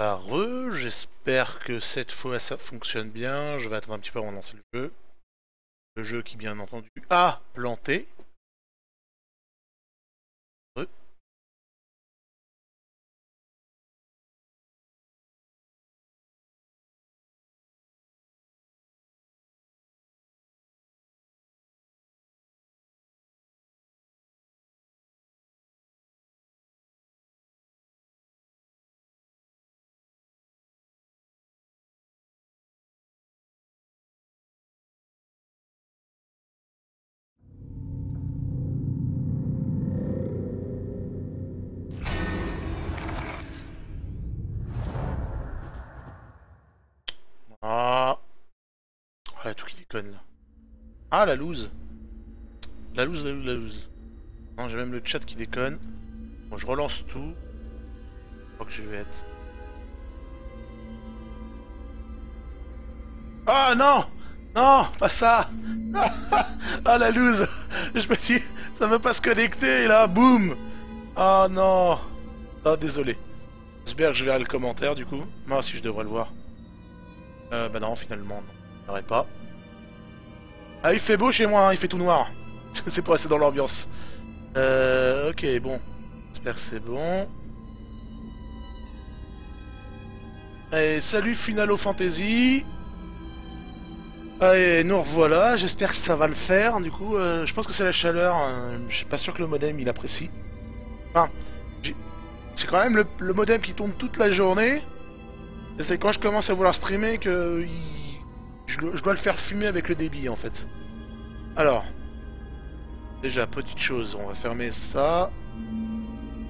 Bah j'espère que cette fois ça fonctionne bien. Je vais attendre un petit peu avant de lancer le jeu. Le jeu qui bien entendu a planté. Re. Ah, ah, tout qui déconne là. Ah la loose. La loose, la loose, la loose. Non, j'ai même le chat qui déconne. Bon, je relance tout. Je crois que je vais être. Ah non! Non, pas ça! Ah la loose! Je me dis, ça veut pas se connecter là, boum! Ah non! Ah désolé. J'espère que je verrai le commentaire du coup. Moi aussi je devrais le voir. Bah non, finalement, non. Je l'aurais pas. Ah, il fait beau chez moi, hein, il fait tout noir. C'est pour rester dans l'ambiance. Ok, bon. J'espère que c'est bon. Allez, salut Finalo Fantasy. Allez, nous revoilà. J'espère que ça va le faire. Du coup, je pense que c'est la chaleur. Je suis pas sûr que le modem il apprécie. Enfin, j'ai j'ai quand même le modem qui tourne toute la journée. Et c'est quand je commence à vouloir streamer que je dois le faire fumer avec le débit en fait. Alors, déjà, petite chose, on va fermer ça.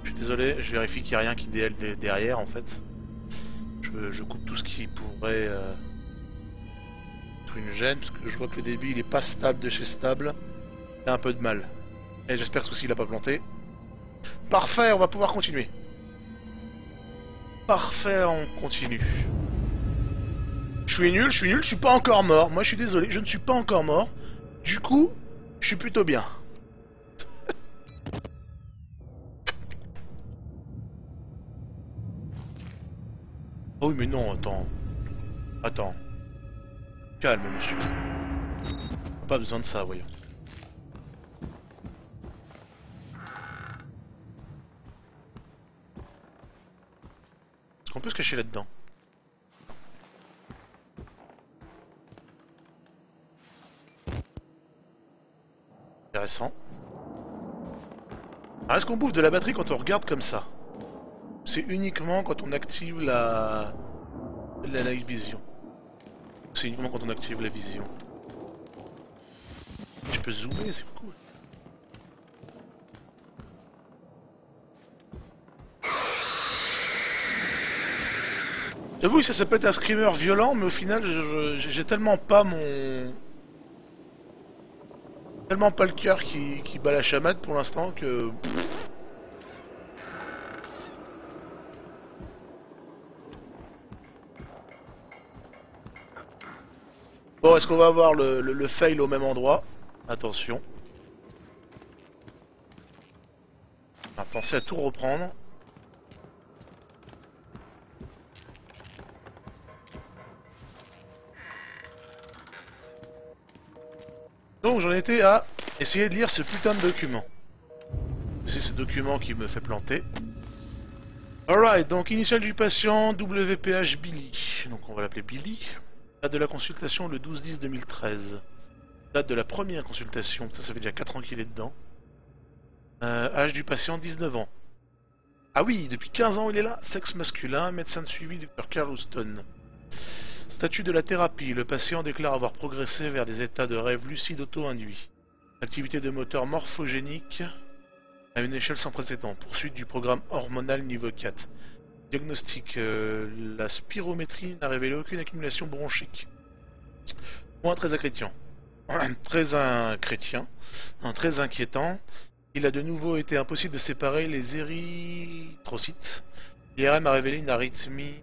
Je suis désolé, je vérifie qu'il n'y a rien qui DL derrière en fait. Je coupe tout ce qui pourrait être une gêne, parce que je vois que le débit il est pas stable de chez stable. C'est un peu de mal. Et j'espère que ceci il a pas planté. Parfait, on va pouvoir continuer. Parfait, on continue. Je suis nul, je suis pas encore mort. Moi je suis désolé, je ne suis pas encore mort. Du coup, je suis plutôt bien. Oh oui mais non, attends. Attends. Calme monsieur. Pas besoin de ça, voyons. Est-ce qu'on peut se cacher là-dedans? Intéressant. Alors est-ce qu'on bouffe de la batterie quand on regarde comme ça? C'est uniquement quand on active la night vision. C'est uniquement quand on active la vision. Tu peux zoomer, c'est cool. J'avoue, ça peut être un screamer violent, mais au final, j'ai tellement pas mon... Tellement pas le cœur qui bat la chamade pour l'instant que... Bon, est-ce qu'on va avoir le fail au même endroit? Attention. On va penser à tout reprendre. Donc j'en étais à essayer de lire ce putain de document. C'est ce document qui me fait planter. Alright, donc initial du patient, WPH Billy. Donc on va l'appeler Billy. Date de la consultation le 12-10-2013. Date de la première consultation, ça fait déjà 4 ans qu'il est dedans. Âge du patient 19 ans. Ah oui, depuis 15 ans il est là. Sexe masculin, médecin de suivi Dr. Carl Houston. Statut de la thérapie, le patient déclare avoir progressé vers des états de rêve lucide auto-induit. Activité de moteur morphogénique à une échelle sans précédent. Poursuite du programme hormonal niveau 4. Diagnostic, la spirométrie n'a révélé aucune accumulation bronchique. Point très inquiétant. Très inquiétant. Il a de nouveau été impossible de séparer les érythrocytes. L'IRM a révélé une arythmie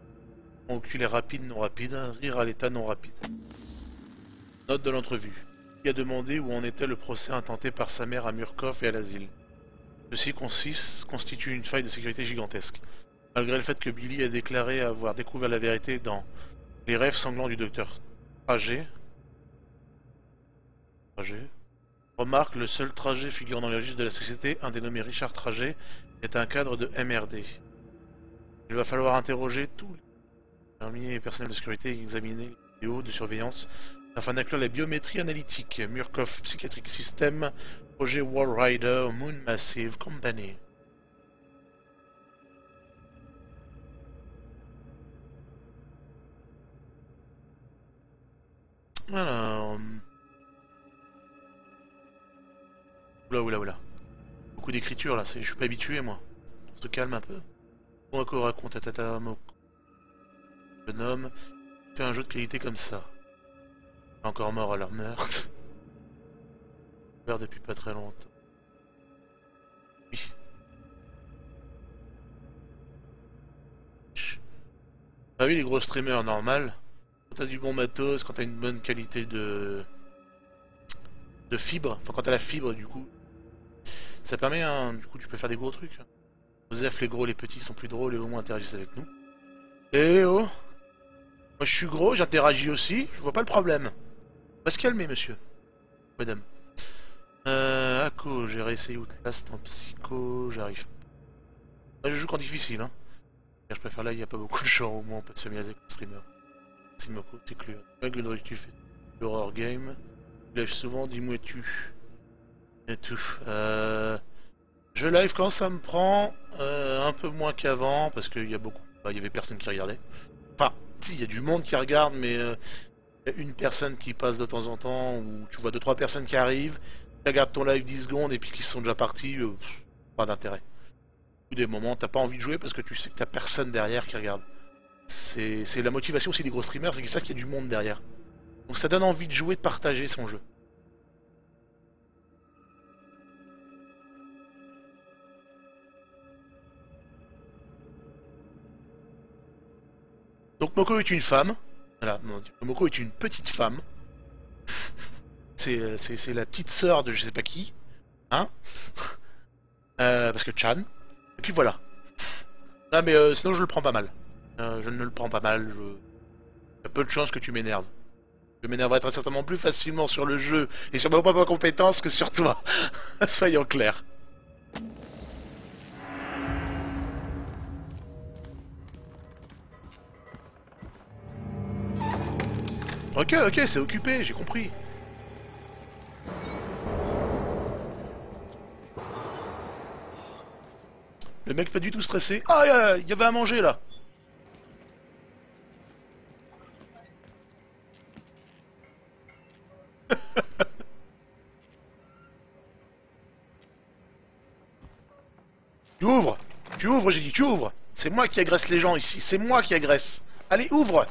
oculaire rapide non rapide, rire à l'état non rapide. Note de l'entrevue. Il a demandé où en était le procès intenté par sa mère à Murkoff et à l'asile. Ceci constitue une faille de sécurité gigantesque. Malgré le fait que Billy a déclaré avoir découvert la vérité dans les rêves sanglants du docteur Trajet. Remarque, le seul Trajet figurant dans les registres de la société, un dénommé Richard Trajet, est un cadre de MRD. Il va falloir interroger tous les personnels de sécurité et examiner les vidéos de surveillance afin d'inclure la biométrie analytique. Murkoff Psychiatric System, projet Wall Rider, Moon Massive Company. Alors... Oula. Beaucoup d'écriture là, je suis pas habitué moi. On se calme un peu. Moko raconte à Tata Moko. Jeune homme fait un jeu de qualité comme ça. Encore mort à leur meurtre. Peur depuis pas très longtemps. Oui. Ah oui, les gros streamers, normal. Quand t'as du bon matos, quand t'as une bonne qualité de fibre, enfin quand t'as la fibre du coup, ça permet, du coup tu peux faire des gros trucs. Joseph, les gros, les petits sont plus drôles et au moins interagissent avec nous. Eh oh, moi je suis gros, j'interagis aussi, je vois pas le problème. On va se calmer monsieur, madame. Ako, j'ai réessayé Outlast en psycho, j'arrive. Ah, je joue qu'en difficile hein. Je préfère là, il n'y a pas beaucoup de gens, au moins on peut se familiariser avec le streamer. Simoko, t'es clair. Gulrich, tu fais l'horror game. Tu lèves souvent, dis-moi tu. Et tout. Je live quand ça me prend un peu moins qu'avant, parce qu'il y a beaucoup. Bah, il y avait personne qui regardait. Enfin, si, il y a du monde qui regarde, mais il y a une personne qui passe de temps en temps, ou tu vois 2-3 personnes qui arrivent, tu regardes ton live 10 secondes et puis qui sont déjà partis, pas d'intérêt. Des moments, t'as pas envie de jouer parce que tu sais que t'as personne derrière qui regarde. C'est la motivation aussi des gros streamers, c'est qu'ils savent qu'il y a du monde derrière. Donc ça donne envie de jouer, de partager son jeu. Donc Moko est une femme. Voilà, Moko est une petite femme. C'est la petite sœur de je sais pas qui. Hein. Parce que Chan. Et puis voilà. Ah mais sinon je le prends pas mal. Je ne le prends pas mal. Il y a peu de chances que tu m'énerves. Je m'énerverai très certainement plus facilement sur le jeu et sur ma propre compétence que sur toi. Soyons clairs. Ok, c'est occupé, j'ai compris. Le mec pas du tout stressé. Ah, il y avait à manger là. Tu ouvres, j'ai dit, tu ouvres. C'est moi qui agresse les gens ici, c'est moi qui agresse. Allez, ouvre.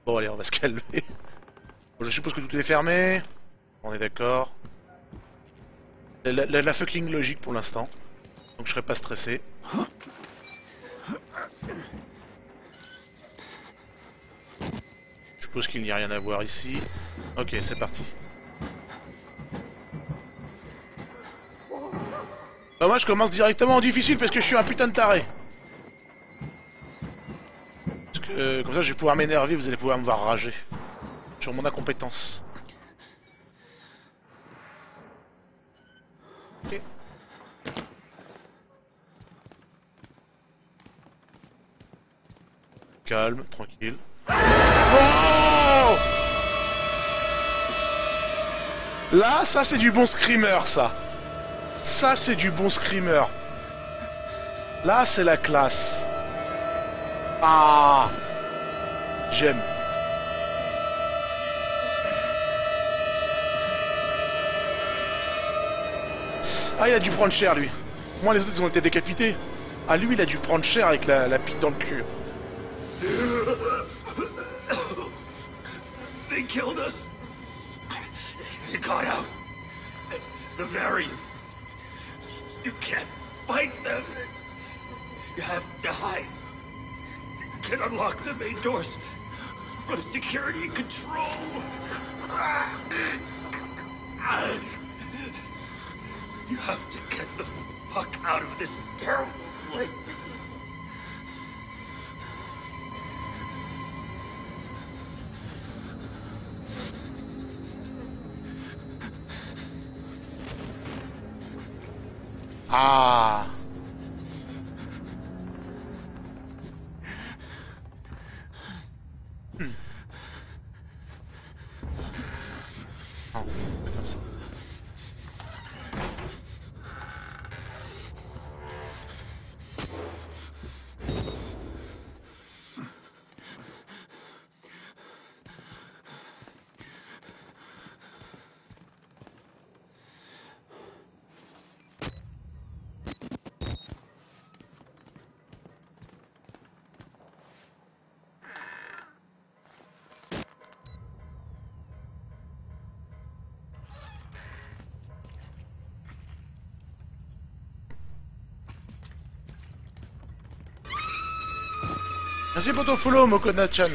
Bon, allez, on va se calmer. Bon, je suppose que tout est fermé. On est d'accord. La fucking logique pour l'instant. Donc je serai pas stressé. Je suppose qu'il n'y a rien à voir ici. Ok, c'est parti. Bah moi je commence directement en difficile parce que je suis un putain de taré. Parce que comme ça je vais pouvoir m'énerver, vous allez pouvoir me voir rager. Sur mon incompétence. Ok. Calme, tranquille. Oh! Là, ça c'est du bon screamer, ça. Ça c'est du bon screamer. Là c'est la classe. Ah, j'aime. Ah, il a dû prendre cher lui. Moi les autres ils ont été décapités. Ah, lui il a dû prendre cher avec la pique dans le cul. They killed us. They got out. The variants. You can't fight them. You have to hide. You can unlock the main doors from security control. You have to get the fuck out of this terrible place. Ah. Hmm. Non, c'est pas comme ça. Merci pour ton follow, Mokona-chan.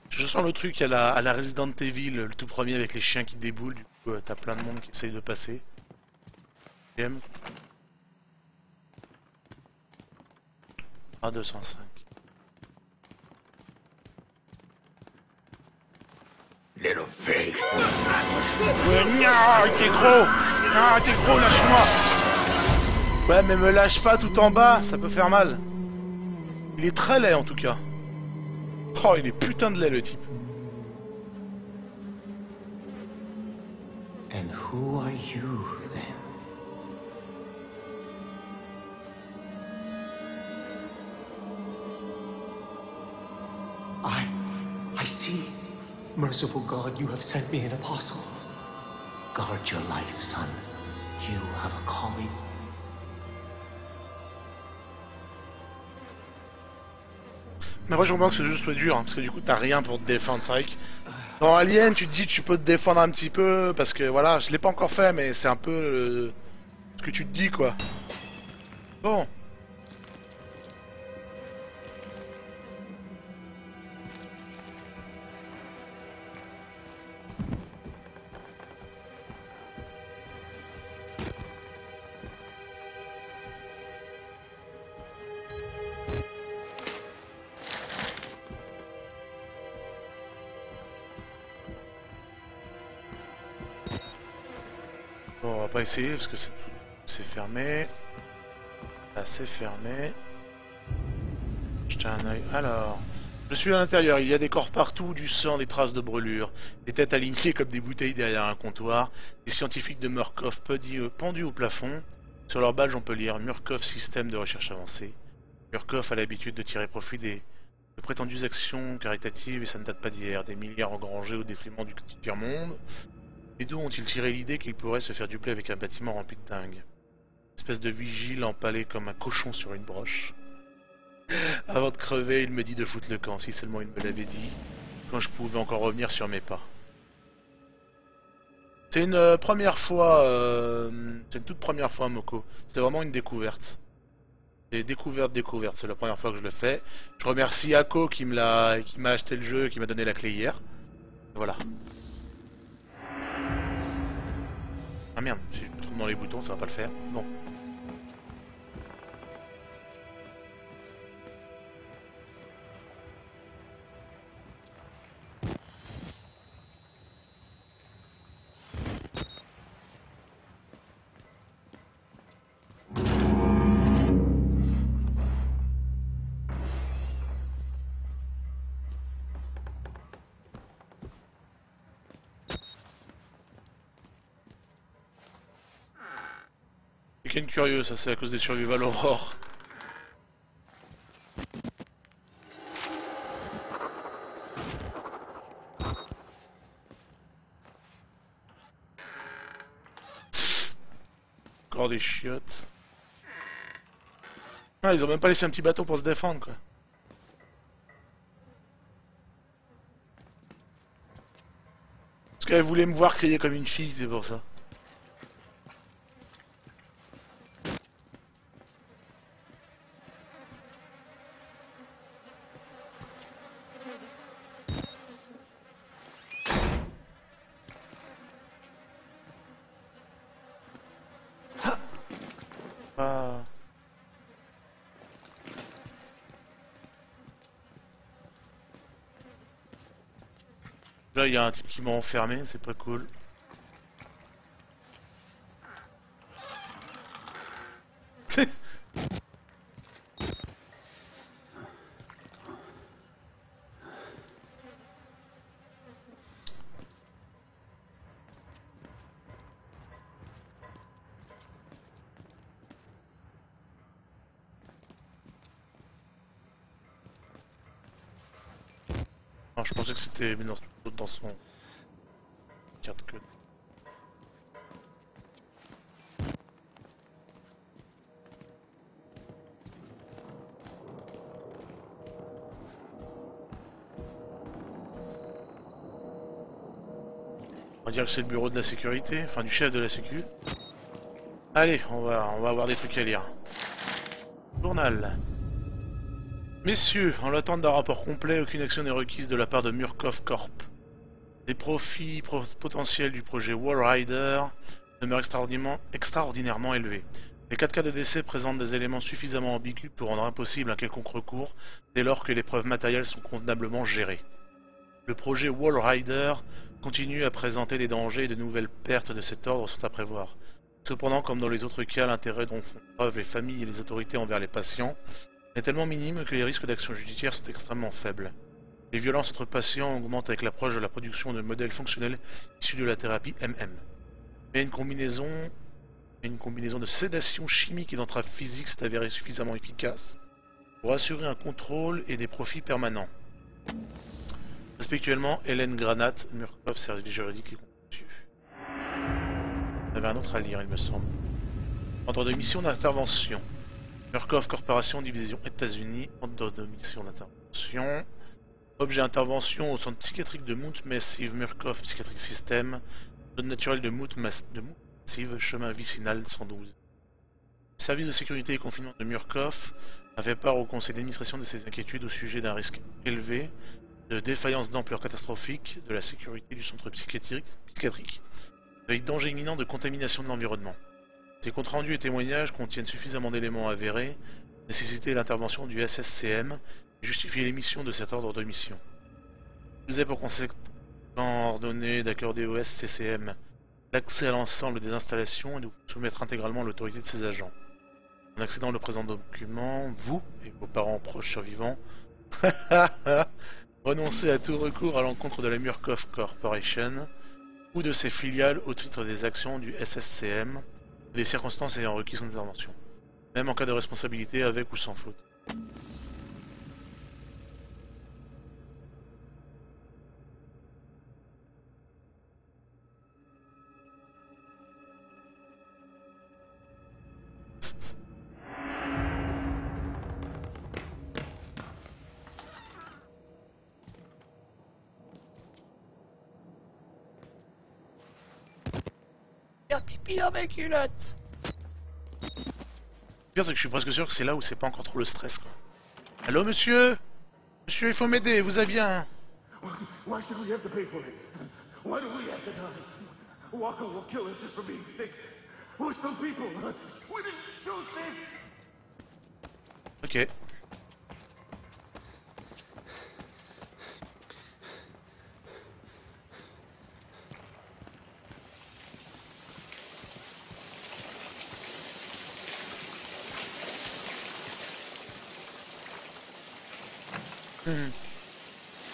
Je sens le truc à la Resident Evil, le tout premier avec les chiens qui déboulent, du coup t'as plein de monde qui essaye de passer. J'aime. Ah, 205. Little pig. Ouais, t'es gros. T'es gros, lâche-moi. Ouais, mais me lâche pas tout en bas, ça peut faire mal. Il est très laid en tout cas. Oh, il est putain de laid le type. And who are you then? I see. Merciful God, you have sent me an apostle. Guard your life, son. You have a calling. Mais après je comprends que ce jeu soit dur, hein, parce que du coup t'as rien pour te défendre. C'est vrai que dans Alien tu te dis tu peux te défendre un petit peu, parce que voilà, je l'ai pas encore fait, mais c'est un peu ce que tu te dis quoi. Bon. Bon, on va pas essayer parce que c'est fermé. Là, c'est fermé. Jeter un œil. Alors, je suis à l'intérieur. Il y a des corps partout, du sang, des traces de brûlure, des têtes alignées comme des bouteilles derrière un comptoir. Des scientifiques de Murkoff pendus au plafond. Sur leur badge, on peut lire Murkoff Système de recherche avancée. Murkoff a l'habitude de tirer profit de prétendues actions caritatives et ça ne date pas d'hier. Des milliards engrangés au détriment du tiers-monde. Et d'où ont-ils tiré l'idée qu'ils pourraient se faire duper avec un bâtiment rempli de dingues? Espèce de vigile empalé comme un cochon sur une broche. Avant de crever, il me dit de foutre le camp, si seulement il me l'avait dit, quand je pouvais encore revenir sur mes pas. C'est une première fois, c'est une toute première fois, Moko. C'est vraiment une découverte. Et découverte, c'est la première fois que je le fais. Je remercie Ako qui m'a acheté le jeu et qui m'a donné la clé hier. Voilà. Ah merde, si je me trompe dans les boutons, ça va pas le faire. Bon. Week-end curieux, ça c'est à cause des survival horror. Encore des chiottes. Ah, ils ont même pas laissé un petit bateau pour se défendre quoi. Parce qu'elle voulait me voir crier comme une fille, c'est pour ça. pas... Là, il y a un type qui m'a enfermé, c'est pas cool. Non, je pensais que c'était mis dans son carte que... On va dire que c'est le bureau de la sécurité, enfin du chef de la sécu. Allez, on va avoir des trucs à lire. Journal. Messieurs, en l'attente d'un rapport complet, aucune action n'est requise de la part de Murkoff Corp. Les profits potentiels du projet Wallrider demeurent extraordinairement élevés. Les 4 cas de décès présentent des éléments suffisamment ambigus pour rendre impossible un quelconque recours dès lors que les preuves matérielles sont convenablement gérées. Le projet Wallrider continue à présenter des dangers et de nouvelles pertes de cet ordre sont à prévoir. Cependant, comme dans les autres cas, l'intérêt dont font preuve les familles et les autorités envers les patients est tellement minime que les risques d'action judiciaire sont extrêmement faibles. Les violences entre patients augmentent avec l'approche de la production de modèles fonctionnels issus de la thérapie MM. Mais une combinaison de sédation chimique et d'entrave physique s'est avérée suffisamment efficace pour assurer un contrôle et des profits permanents. Respectuellement, Hélène Granat, Murkoff, service juridique et contentieux. Il y avait un autre à lire, il me semble. Ordre de mission d'intervention. Murkoff Corporation, division États-Unis, ordre de mission d'intervention. Objet intervention au centre psychiatrique de Mount Massive, Murkoff Psychiatric System, zone naturelle de Mount Massive, chemin vicinal 112. Le service de sécurité et confinement de Murkoff a fait part au conseil d'administration de ses inquiétudes au sujet d'un risque élevé de défaillance d'ampleur catastrophique de la sécurité du centre psychiatrique, avec danger imminent de contamination de l'environnement. Ces comptes rendus et témoignages contiennent suffisamment d'éléments avérés, nécessiter l'intervention du SSCM et justifier l'émission de cet ordre de mission. Il vous est pour conséquent ordonné d'accorder au SCCM l'accès à l'ensemble des installations et de vous soumettre intégralement à l'autorité de ses agents. En accédant au présent document, vous et vos parents proches survivants renoncez à tout recours à l'encontre de la Murkoff Corporation ou de ses filiales au titre des actions du SSCM ou des circonstances ayant requis son intervention, même en cas de responsabilité avec ou sans faute. Faire pipi dans mes culottes. Le pire, c'est que je suis presque sûr que c'est là où c'est pas encore trop le stress, quoi. Allô, monsieur? Monsieur, il faut m'aider, vous aviez un... Why should we have to pay for it? Why do we have to die? Walker will kill us just for being sick. We're some people. We didn't choose this. Ok.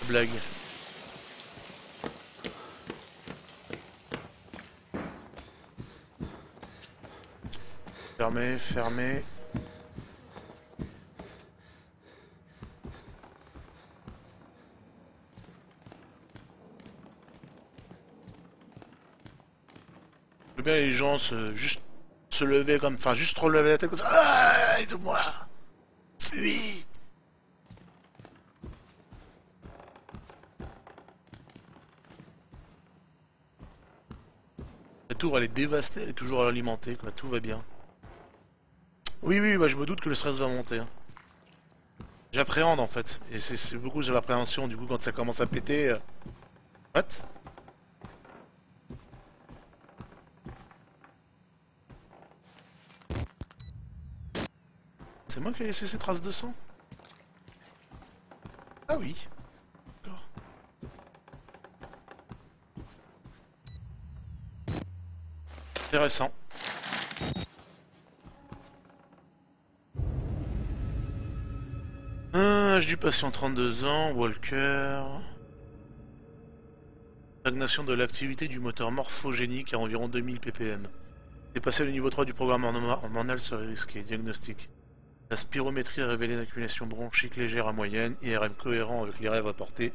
Blague. Fermé, fermé. Je veux bien les gens juste se lever comme... Enfin, juste relever la tête comme ça. Ah, aide-moi. Fuis. La tour, elle est dévastée, elle est toujours alimentée, quoi. Tout va bien. Oui, oui, bah, je me doute que le stress va monter, hein. J'appréhende, en fait. Et c'est beaucoup sur l'appréhension, du coup, quand ça commence à péter... What? C'est moi qui ai laissé ces traces de sang? Ah oui. D'accord. Intéressant. Âge du patient 32 ans, Walker. Stagnation de l'activité du moteur morphogénique à environ 2000 ppm. Dépasser le niveau 3 du programme hormonal serait risqué. Diagnostic. La spirométrie a révélé une accumulation bronchique légère à moyenne, IRM cohérent avec les rêves rapportés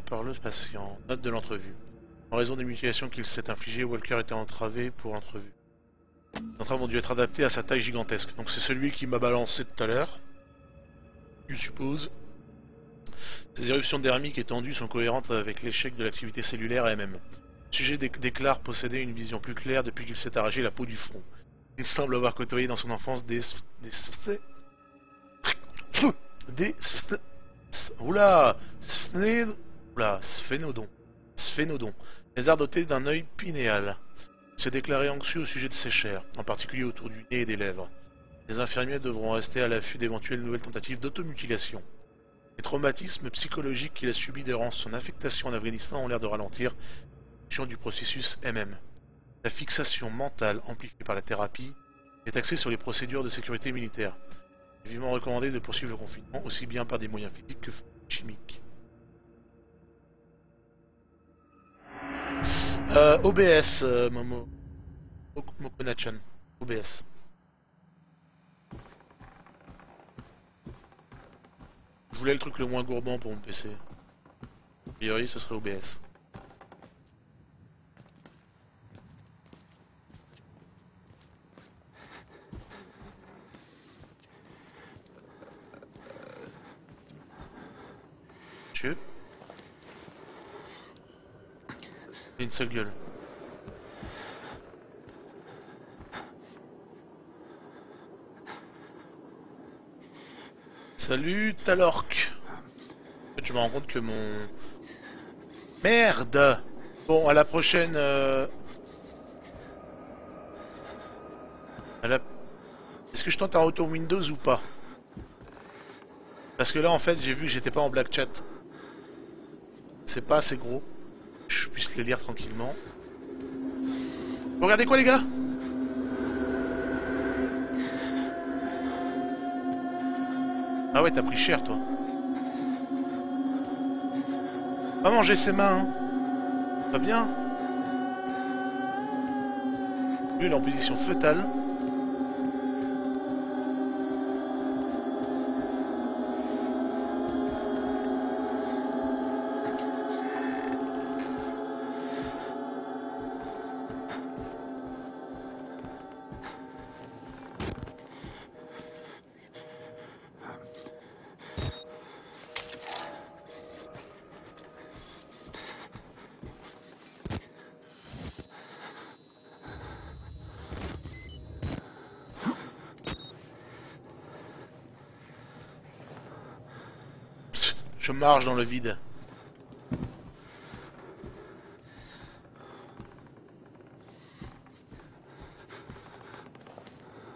par le patient. Note de l'entrevue. En raison des mutilations qu'il s'est infligées, Walker était entravé pour l'entrevue. Les entraves ont dû être adaptées à sa taille gigantesque. Donc c'est celui qui m'a balancé tout à l'heure. Je suppose. Ces éruptions dermiques étendues sont cohérentes avec l'échec de l'activité cellulaire MM. Le sujet déclare posséder une vision plus claire depuis qu'il s'est arraché la peau du front. Il semble avoir côtoyé dans son enfance des sphénodons, lézards dotés d'un œil pinéal. Il s'est déclaré anxieux au sujet de ses chairs, en particulier autour du nez et des lèvres. Les infirmiers devront rester à l'affût d'éventuelles nouvelles tentatives d'automutilation. Les traumatismes psychologiques qu'il a subis durant son affectation en Afghanistan ont l'air de ralentir du processus MM. La fixation mentale amplifiée par la thérapie est axée sur les procédures de sécurité militaire. Il est vivement recommandé de poursuivre le confinement aussi bien par des moyens physiques que chimiques. OBS, Momo. Mokonachan. OBS. Je voulais le truc le moins gourmand pour mon PC. A priori, ce serait OBS. Monsieur. Il a une seule gueule. Salut Talork. En fait, je me rends compte que mon... Merde. Bon, à la prochaine... Est-ce que je tente un retour Windows ou pas? Parce que là, en fait, j'ai vu que j'étais pas en black chat. C'est pas assez gros. Je puisse le lire tranquillement. Vous regardez quoi, les gars? Ah ouais, t'as pris cher, toi. Pas manger ses mains, hein. Pas bien. Lui, il est en position fœtale. Je marche dans le vide.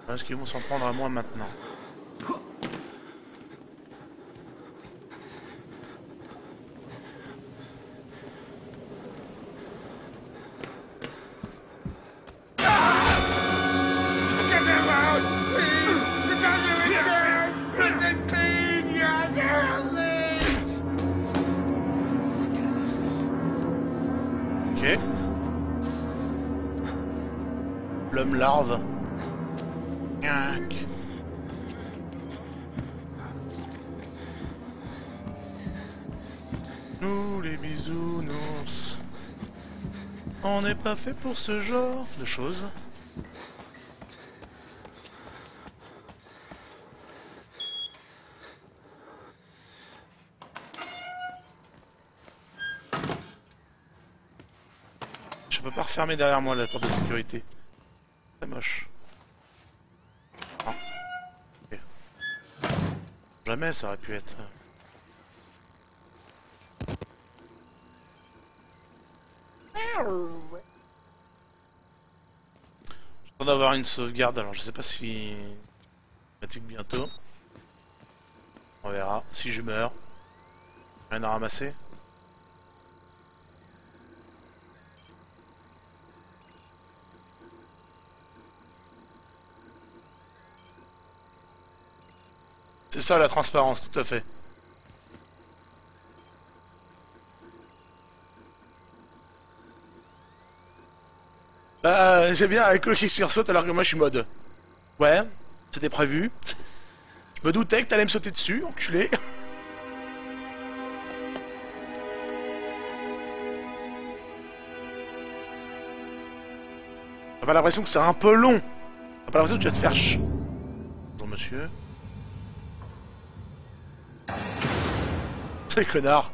Est-ce qu'ils vont s'en prendre à moi maintenant? Ok. L'homme larve. Gnac. Nous les bisounours, on n'est pas fait pour ce genre de choses. Je peux pas refermer derrière moi la porte de sécurité. C'est moche. Non. Ok. Jamais ça aurait pu être. J'attends d'avoir une sauvegarde, alors je sais pas si... fatigue bientôt. On verra. Si je meurs. Rien à ramasser. C'est ça la transparence, tout à fait. Bah, j'ai bien un coach qui sursaute alors que moi je suis mode. Ouais, c'était prévu. Je me doutais que t'allais me sauter dessus, enculé. T'as pas l'impression que c'est un peu long? T'as pas l'impression que tu vas te faire Bonjour monsieur. C'est connard.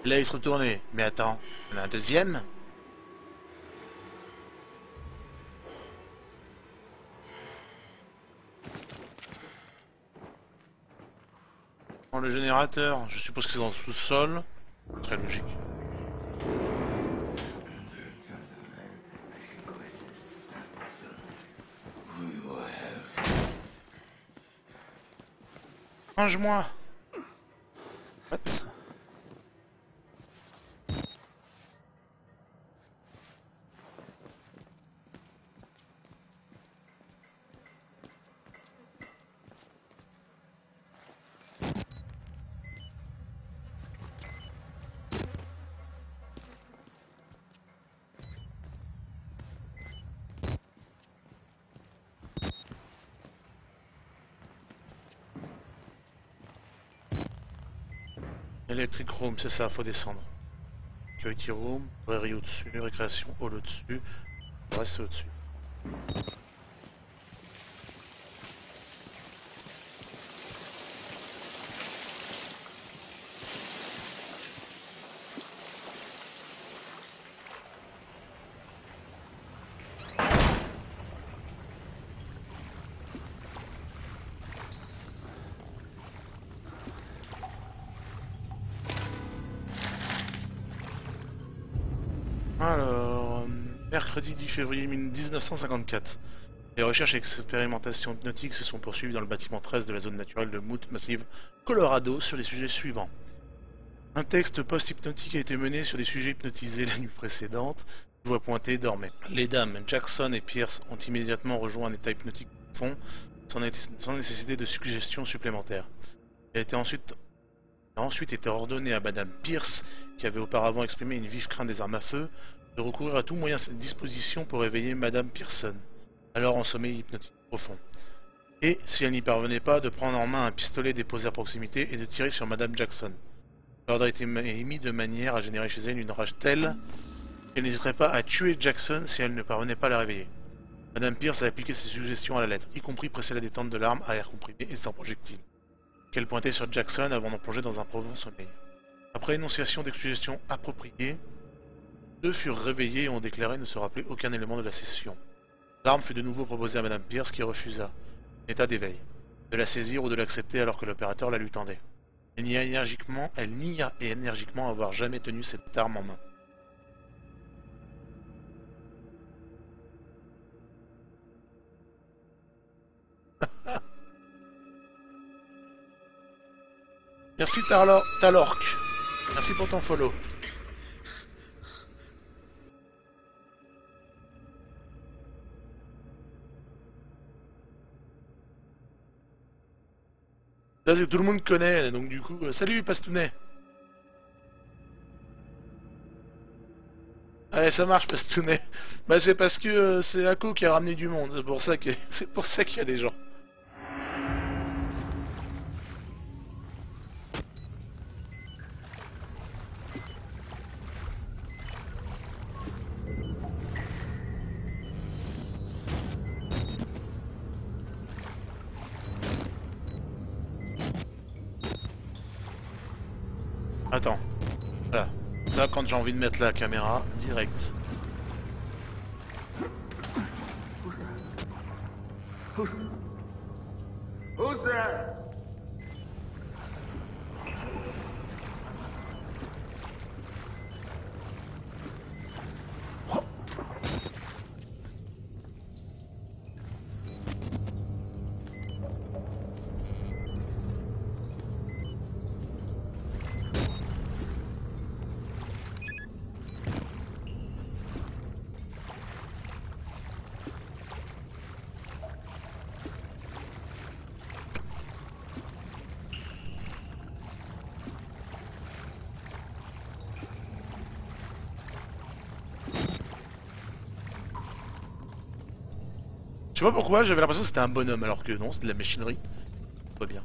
Là il se retournait. Mais attends, il y en a un deuxième? Dans le générateur, je suppose que c'est dans le sous-sol. Très logique. Mange-moi. What? Electric Room, c'est ça, faut descendre. Security Room, librairie au-dessus, récréation hall au-dessus, le reste c'est au-dessus. Alors, mercredi 10 février 1954. Les recherches et expérimentations hypnotiques se sont poursuivies dans le bâtiment 13 de la zone naturelle de Moot Massive, Colorado, sur les sujets suivants. Un texte post-hypnotique a été mené sur des sujets hypnotisés la nuit précédente. Je vois pointer dormait. Les dames Jackson et Pierce ont immédiatement rejoint un état hypnotique profond, sans nécessité de suggestions supplémentaires. Il a ensuite été ordonné à Madame Pierce, qui avait auparavant exprimé une vive crainte des armes à feu, de recourir à tout moyen à sa disposition pour réveiller Madame Pearson, alors en sommeil hypnotique profond. Et, si elle n'y parvenait pas, de prendre en main un pistolet déposé à proximité et de tirer sur Madame Jackson. L'ordre a été émis de manière à générer chez elle une rage telle qu'elle n'hésiterait pas à tuer Jackson si elle ne parvenait pas à la réveiller. Madame Pierce a appliqué ses suggestions à la lettre, y compris presser la détente de l'arme à air comprimé et sans projectile, qu'elle pointait sur Jackson avant d'en plonger dans un profond sommeil. Après énonciation des suggestions appropriées, deux furent réveillés et ont déclaré ne se rappeler aucun élément de la session. L'arme fut de nouveau proposée à Madame Pierce qui refusa, état d'éveil, de la saisir ou de l'accepter alors que l'opérateur la lui tendait. Elle nia énergiquement avoir jamais tenu cette arme en main. Merci Talork. Merci pour ton follow. Là, tout le monde connaît, donc du coup, salut Pastounet. Ouais, ça marche Pastounet. Bah c'est parce que c'est Ako qui a ramené du monde, c'est pour ça que c'est pour ça qu'il y a des gens. Attends. Voilà. Ça, quand j'ai envie de mettre la caméra, direct. Who's there? Je sais pas pourquoi, j'avais l'impression que c'était un bonhomme, alors que non, c'est de la machinerie. Pas bien.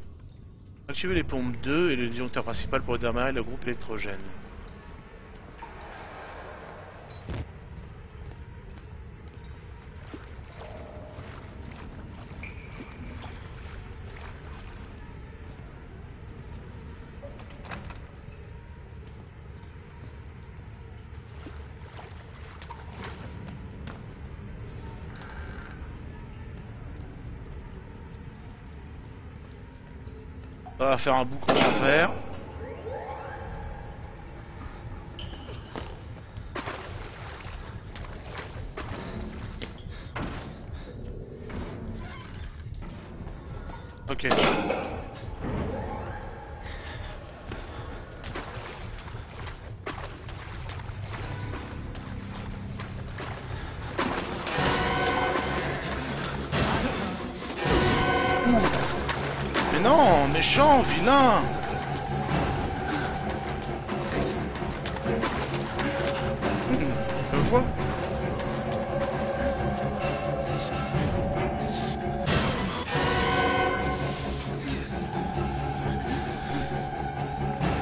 Activer les pompes 2 et le disjoncteur principal pour démarrer le groupe électrogène. On va faire un boucan en fer. Ok. Mais non, méchant, vilain. Je vois.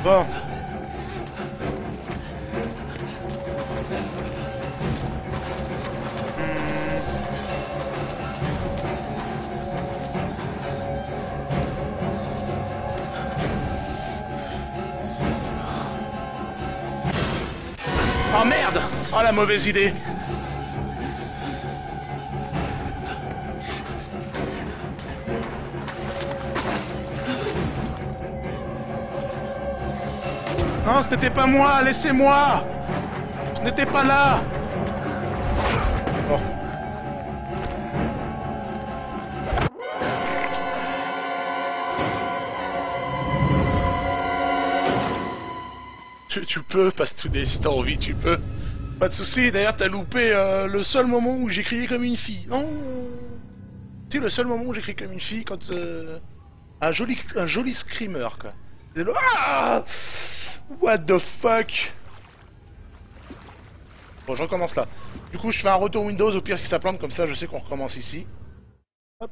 Bon. Oh merde! Oh la mauvaise idée! Non, ce n'était pas moi, laissez-moi! Je n'étais pas là! Bon. Tu peux, Pastounet, si t'as envie, tu peux. Pas de soucis. D'ailleurs, t'as loupé le seul moment où j'ai crié comme une fille. Non. Si, le seul moment où j'ai crié comme une fille, quand un joli screamer, quoi. C'est le... Ah, what the fuck. Bon, je recommence là. Du coup, je fais un retour Windows, au pire si ça plante, comme ça, je sais qu'on recommence ici. Hop.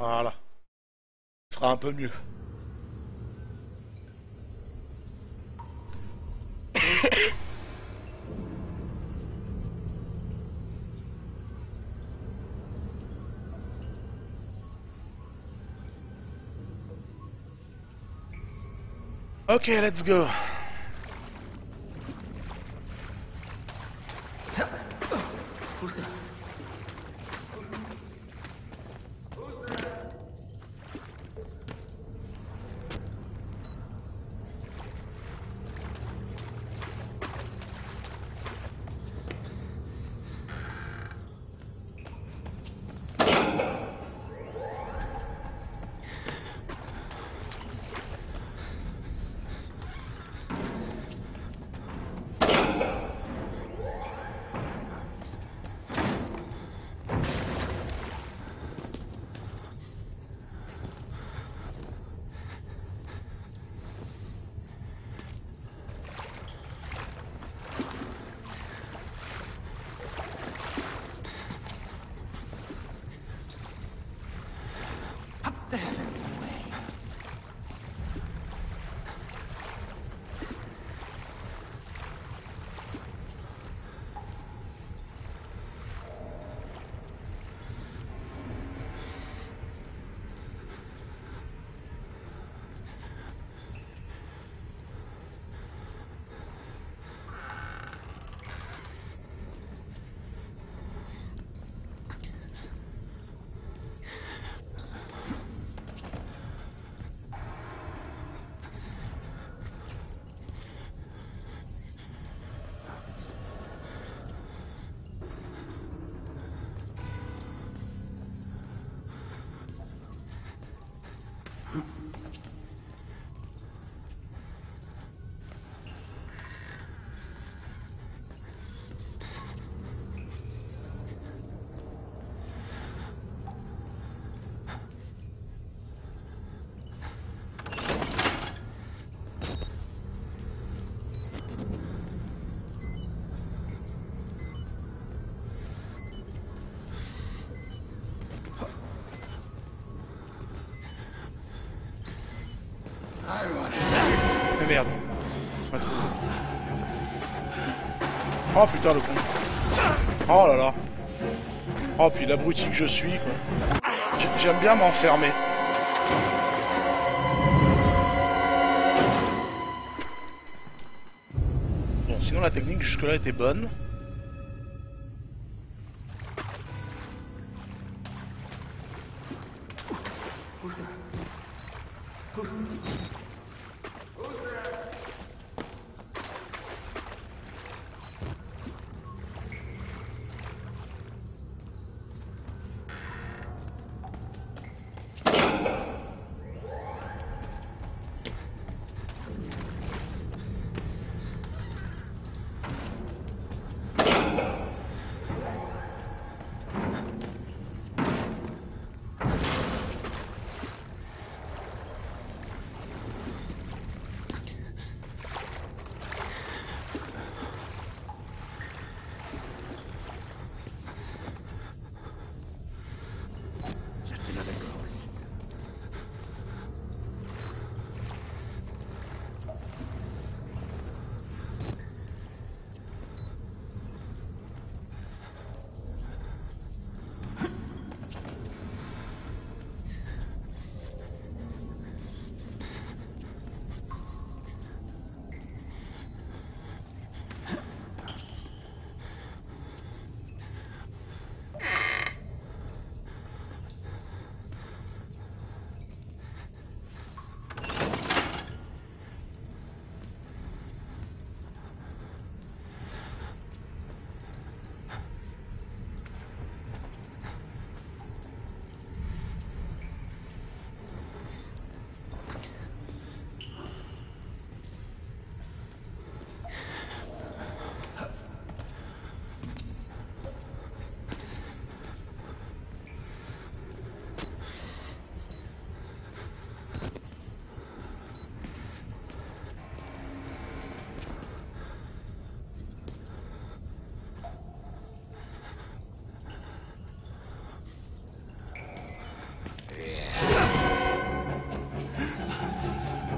Voilà. Ce sera un peu mieux. Ok, let's go. Who's there? Mais merde. Pas trop. Oh putain le con. Oh là là. Oh puis l'abruti que je suis quoi. J'aime bien m'enfermer. Bon sinon la technique jusque là était bonne.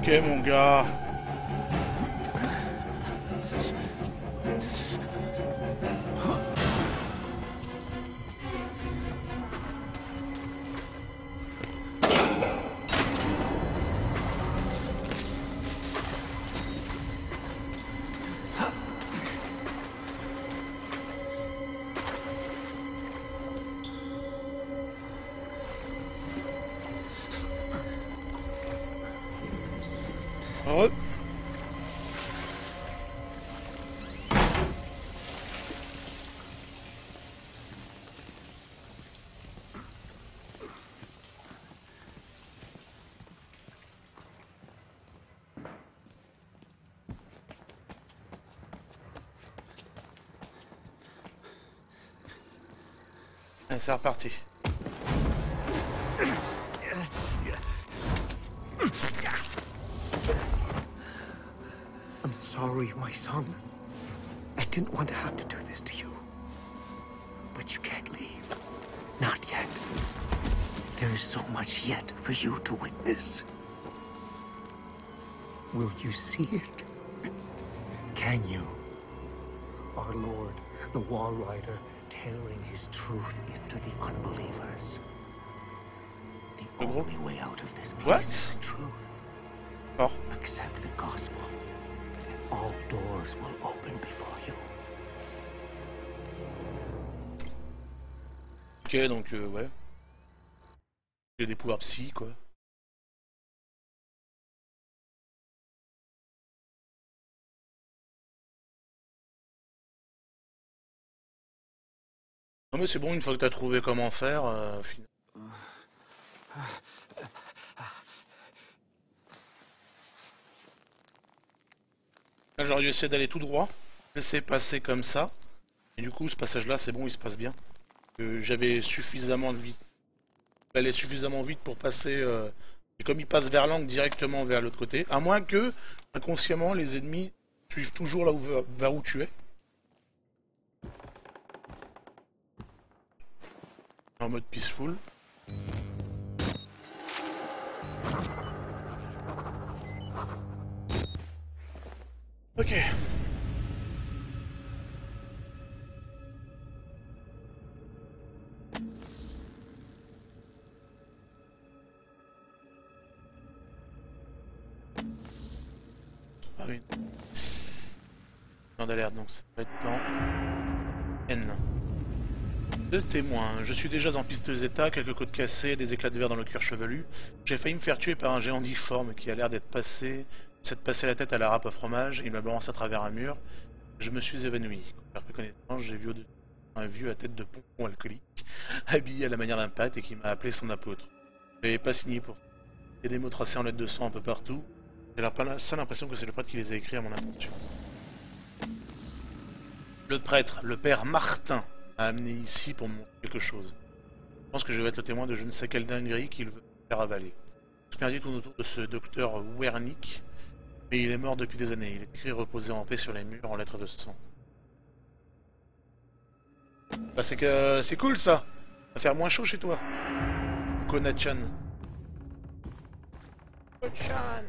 Ok mon gars. Heureux. Allez, c'est reparti. I'm sorry, my son. I didn't want to have to do this to you. But you can't leave. Not yet. There is so much yet for you to witness. Will you see it? Can you? Our Lord, the Wall Rider, tearing his truth into the unbelievers. The only way out of this place is the truth. Oh. Accept the gospel, and all doors will open before you. Ok, donc ouais. J'ai des pouvoirs psy, quoi. Non mais c'est bon, une fois que t'as trouvé comment faire, là j'aurais dû essayer d'aller tout droit, laisser passer comme ça, et du coup ce passage là c'est bon, il se passe bien. J'avais suffisamment de vite, j'allais suffisamment vite pour passer, et comme il passe vers l'angle directement vers l'autre côté, à moins que, inconsciemment, les ennemis suivent toujours là où, vers où tu es. En mode peaceful. Ok. Ah oui. D'alerte, donc ça va être dans N. Deux témoins. Je suis déjà en piste Zeta, quelques côtes cassées, des éclats de verre dans le cuir chevelu. J'ai failli me faire tuer par un géant difforme qui a l'air s'être passé la tête à la râpe au fromage. Il m'a balancé à travers un mur. Je me suis évanoui. Quand j'ai repris connaissance, j'ai vu au-dessus un vieux à tête de pompon alcoolique, habillé à la manière d'un pâte et qui m'a appelé son apôtre. Je n'avais pas signé pour ça. Il y a des mots tracés en lettres de sang un peu partout. J'ai la seule impression que c'est le prêtre qui les a écrits à mon intention. Le prêtre, le père Martin, m'a amené ici pour me montrer quelque chose. Je pense que je vais être le témoin de je ne sais quelle dinguerie qu'il veut me faire avaler. Tout perdu tourne autour de ce docteur Wernick, mais il est mort depuis des années. Il est écrit reposer en paix sur les murs en lettres de sang. Bah c'est que c'est cool ça. Ça va faire moins chaud chez toi. Kona-chan. Kona-chan.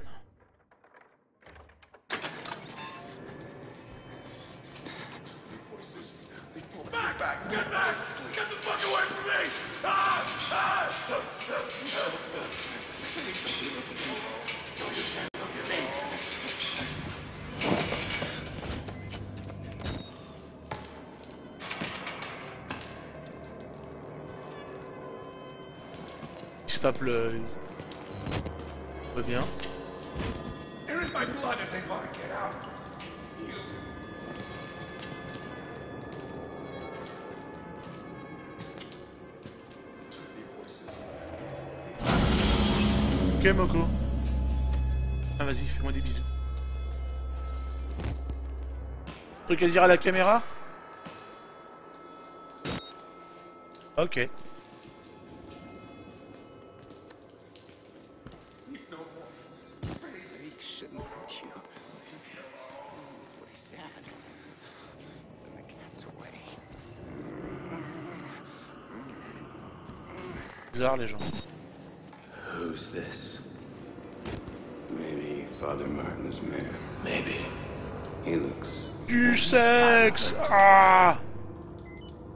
Back! Get back! Get the fuck away from me! Ah! Ah! Il se tape le... va bien. They're in my blood if they want to get out. Ok Moko. Ah vas-y, fais-moi des bisous. Truc à dire à la caméra? Ok. Bizarre les gens. Who's this? Maybe Father Martin's man. Maybe. He looks Du sexe! Ah!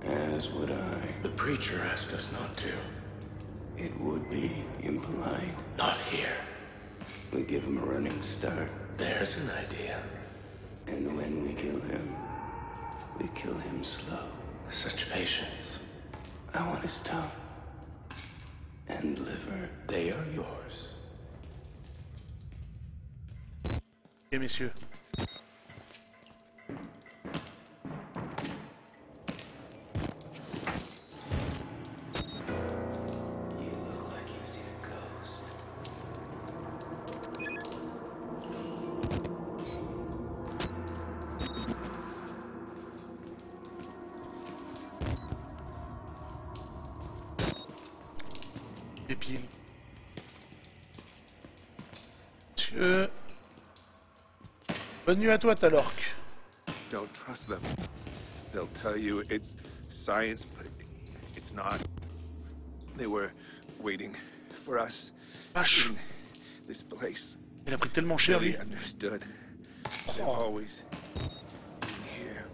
as would I. The preacher asked us not to. It would be impolite. Not here. We give him a running start, There's an idea. and when we kill him slow. Such patience. I want his tongue and liver. They are yours. Ok messieurs. You look like you've seen a ghost. Des piles. Monsieur. Bonne nuit à toi, Talork. Don't trust them. They'll tell you it's science, but it's not. They were waiting for us Vache. in this place. Il a pris tellement cher lui. Really understood. They've Oh. always been here.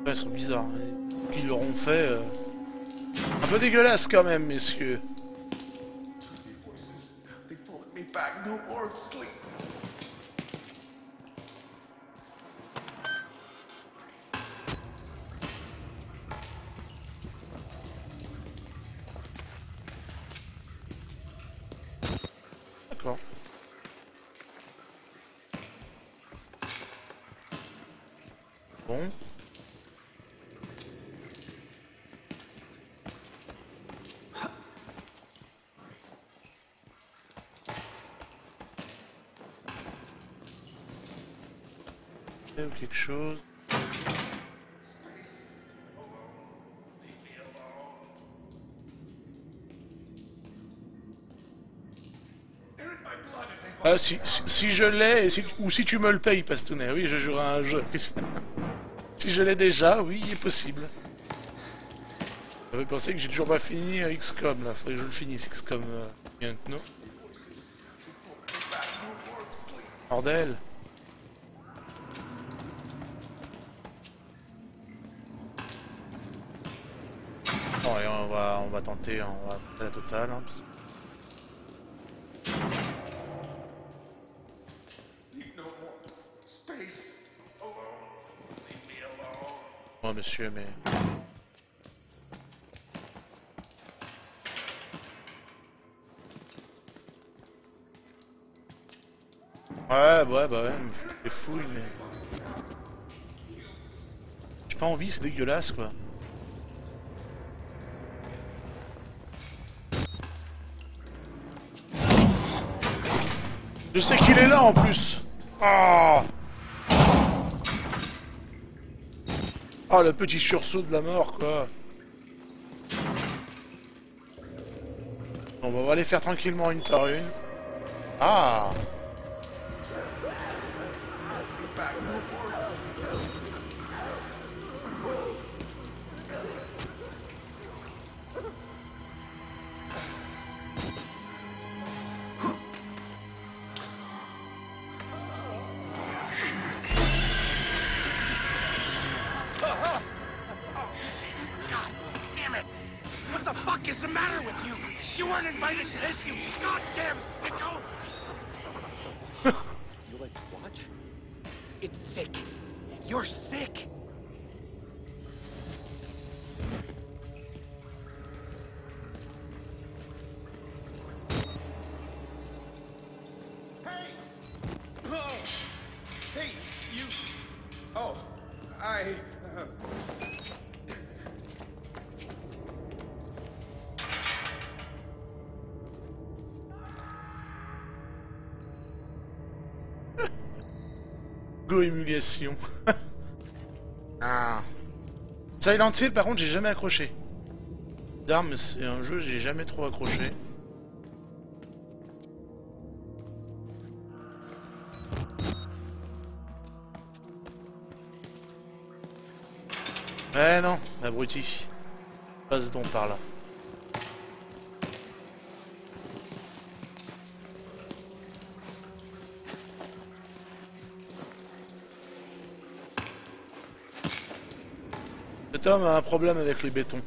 Ouais, ils sont bizarres. Hein. Qu'ils l'auront fait. Un peu dégueulasse quand même, messieurs. They pulled me back. No more sleep. D'accord. Bon. Ou quelque chose. Ah, si je l'ai, ou si tu me le payes, Pastounet, oui, je jouerai à un jeu. Si je l'ai déjà, oui, il est possible. J'avais pensé que j'ai toujours pas fini XCOM là, faudrait que je le finisse XCOM maintenant. Bordel. Bon allez, on va tenter, on va faire la totale. Hein, oh monsieur, mais... Ouais, bah ouais, c'est fouille, mais... J'ai pas envie, c'est dégueulasse, quoi. Je sais qu'il est là, en plus. Ah, oh, le petit sursaut de la mort, quoi. Bon, bah, on va les faire tranquillement une par une. Ah. What the fuck is the matter with you? You weren't invited to this, you goddamn sicko! You like to watch? It's sick. You're sick. Hey! Oh! Hey, you... Oh, I... Go émulation. Ah. Silent Hill, par contre, j'ai jamais accroché. D'armes, c'est un jeu, j'ai jamais trop accroché. Eh non, abruti. Passe donc par là. Cet homme a un problème avec les bétons.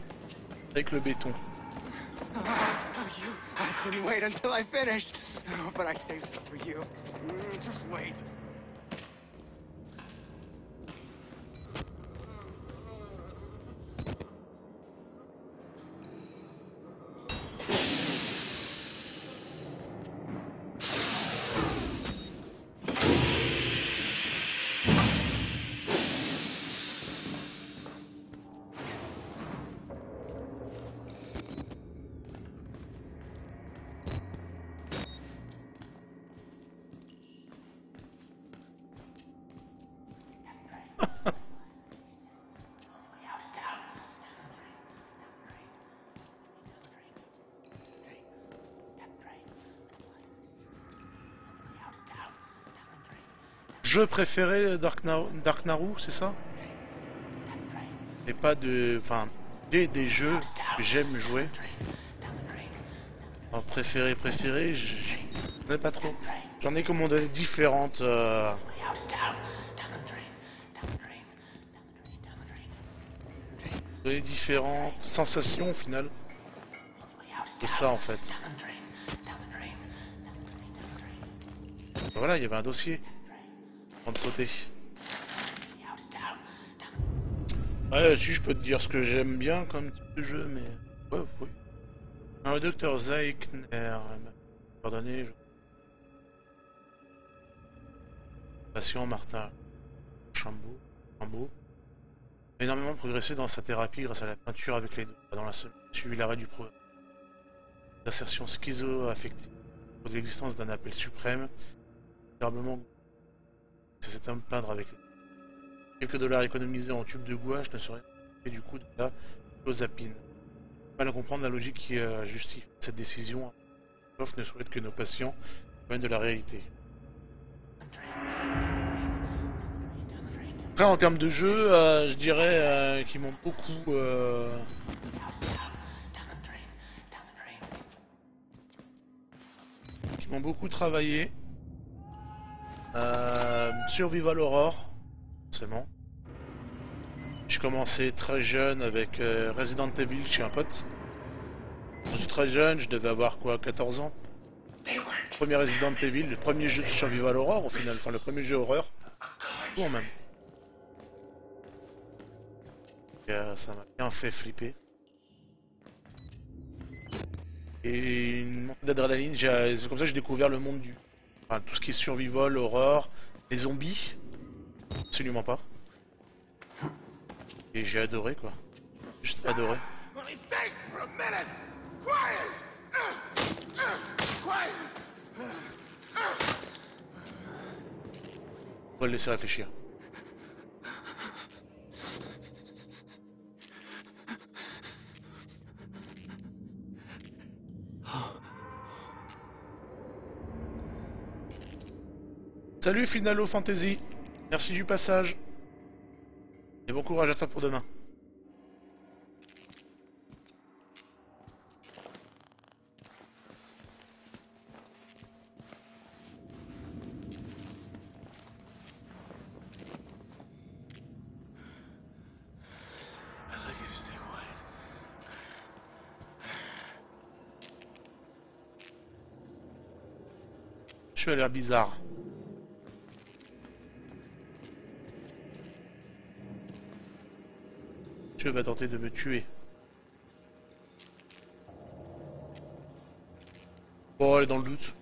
Avec le béton. You had to wait until I finish. Oh, but I saved some for you. Just wait. Jeu préféré Dark Naru, c'est ça? Et pas de... Enfin, des jeux que j'aime jouer. Alors, préféré, j'en ai pas trop. J'en ai commandé différentes... Des différentes sensations au final. C'est ça en fait. Voilà, il y avait un dossier. Avant de sauter. Ouais, si je peux te dire ce que j'aime bien comme type de jeu, mais... Ouais, oui. Le docteur Zeichner, pardonnez, patient Martin Chambaud, a énormément progressé dans sa thérapie grâce à la peinture avec les doigts. Dans la semaine suivi l'arrêt du programme d'assertion schizo-affective pour l'existence d'un appel suprême, terriblement c'est cet homme peindre avec les doigts. Quelques dollars économisés en tube de gouache ne seraient pas du coup de la clozapine. Mal à comprendre la logique qui justifie cette décision. Sauf ne souhaite que nos patients Loin de la réalité. Après en termes de jeu, je dirais qu'ils m'ont beaucoup... qui m'ont beaucoup travaillé. Survival Horror, forcément. J'ai commencé très jeune avec Resident Evil chez un pote. Quand j'étais très jeune, je devais avoir quoi, 14 ans. Premier Resident Evil, le premier jeu de Survival Horror au final, enfin le premier jeu horreur. Tout en même. Et, ça m'a bien fait flipper. Et une montée d'adrénaline, c'est comme ça que j'ai découvert le monde du... Enfin, tout ce qui est survival, horreur, les zombies. Absolument pas. Et j'ai adoré quoi. Juste adoré. On va le laisser réfléchir. Salut Finalo Fantasy, merci du passage. Et bon courage à toi pour demain. Je suis à l'air bizarre. Dieu va tenter de me tuer. Bon, elle est dans le doute.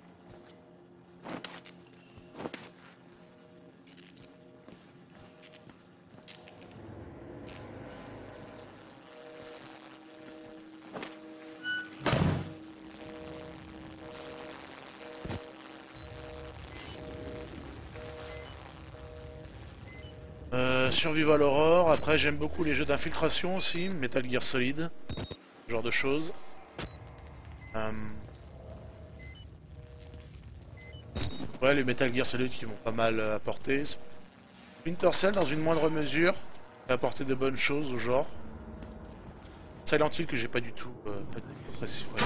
Survival Horror, après j'aime beaucoup les jeux d'infiltration aussi, Metal Gear Solid, ce genre de choses. Ouais, les Metal Gear Solid qui m'ont pas mal apporté. Splinter Cell dans une moindre mesure, a apporté de bonnes choses au genre. Silent Hill que j'ai pas du tout apprécié. Ouais,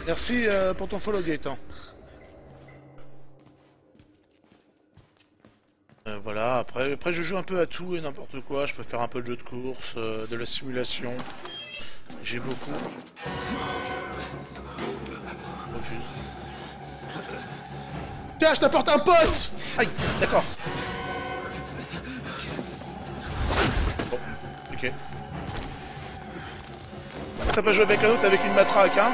merci pour ton follow Gaëtan. Voilà, après je joue un peu à tout et n'importe quoi, je peux faire un peu de jeu de course, de la simulation, j'ai beaucoup. Refuse. Tiens, je t'apporte un pote. Aïe, d'accord. Bon, ok. T'as pas joué avec un autre avec une matraque, hein?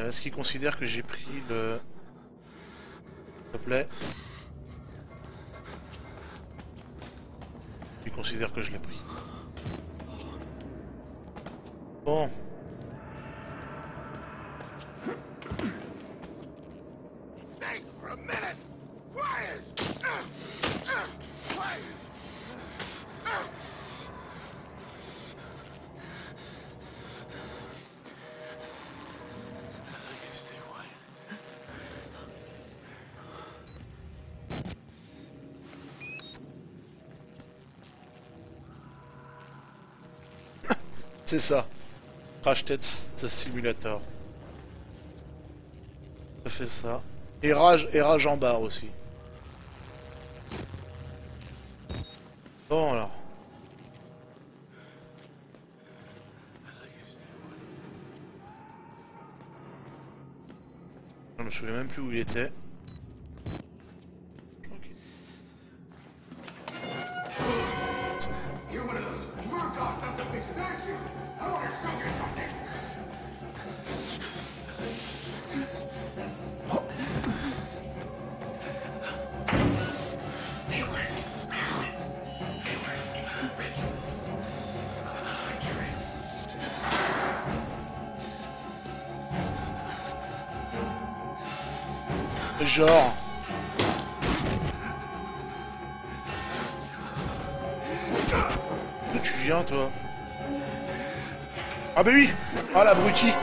Est-ce qu'il considère que j'ai pris le... S'il te plaît. Il considère que je l'ai pris. Bon. C'est ça. Crash Test Simulator. Ça fait ça. Et rage en barre aussi. Bon alors. Je me souviens même plus où il était. Genre. D'où tu viens, toi? Ah bah oui! Ah l'abruti!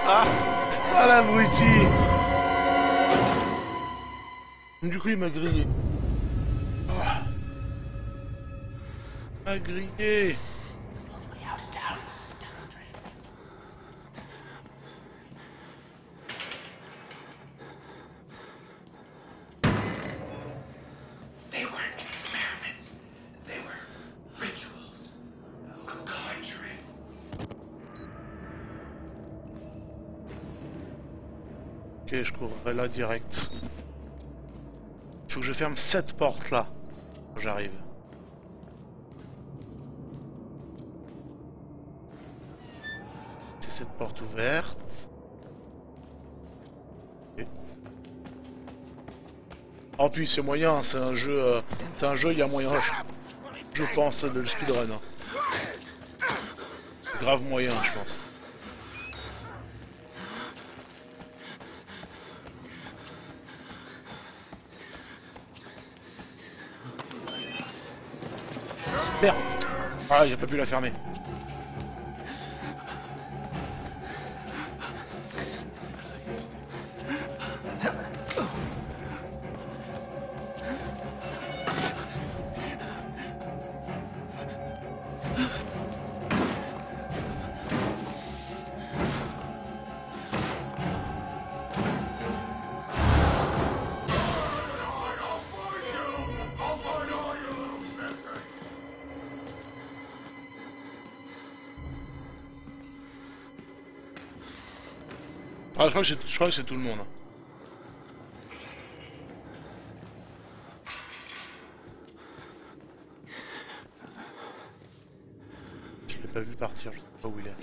Ah l'abruti! Du coup il m'a grillé. Ah. Il m'a grillé! They weren't experiments. They were rituals. A conjuring. Ok, je courrai là direct. Il faut que je ferme cette porte là. J'arrive. C'est cette porte ouverte. Ok. En plus c'est moyen, c'est un jeu, il y a moyen, je pense, de le speedrun. C'est grave moyen, je pense. Merde! Ah, j'ai pas pu la fermer. Ah, je crois que c'est tout le monde. Je l'ai pas vu partir, je sais pas où il est.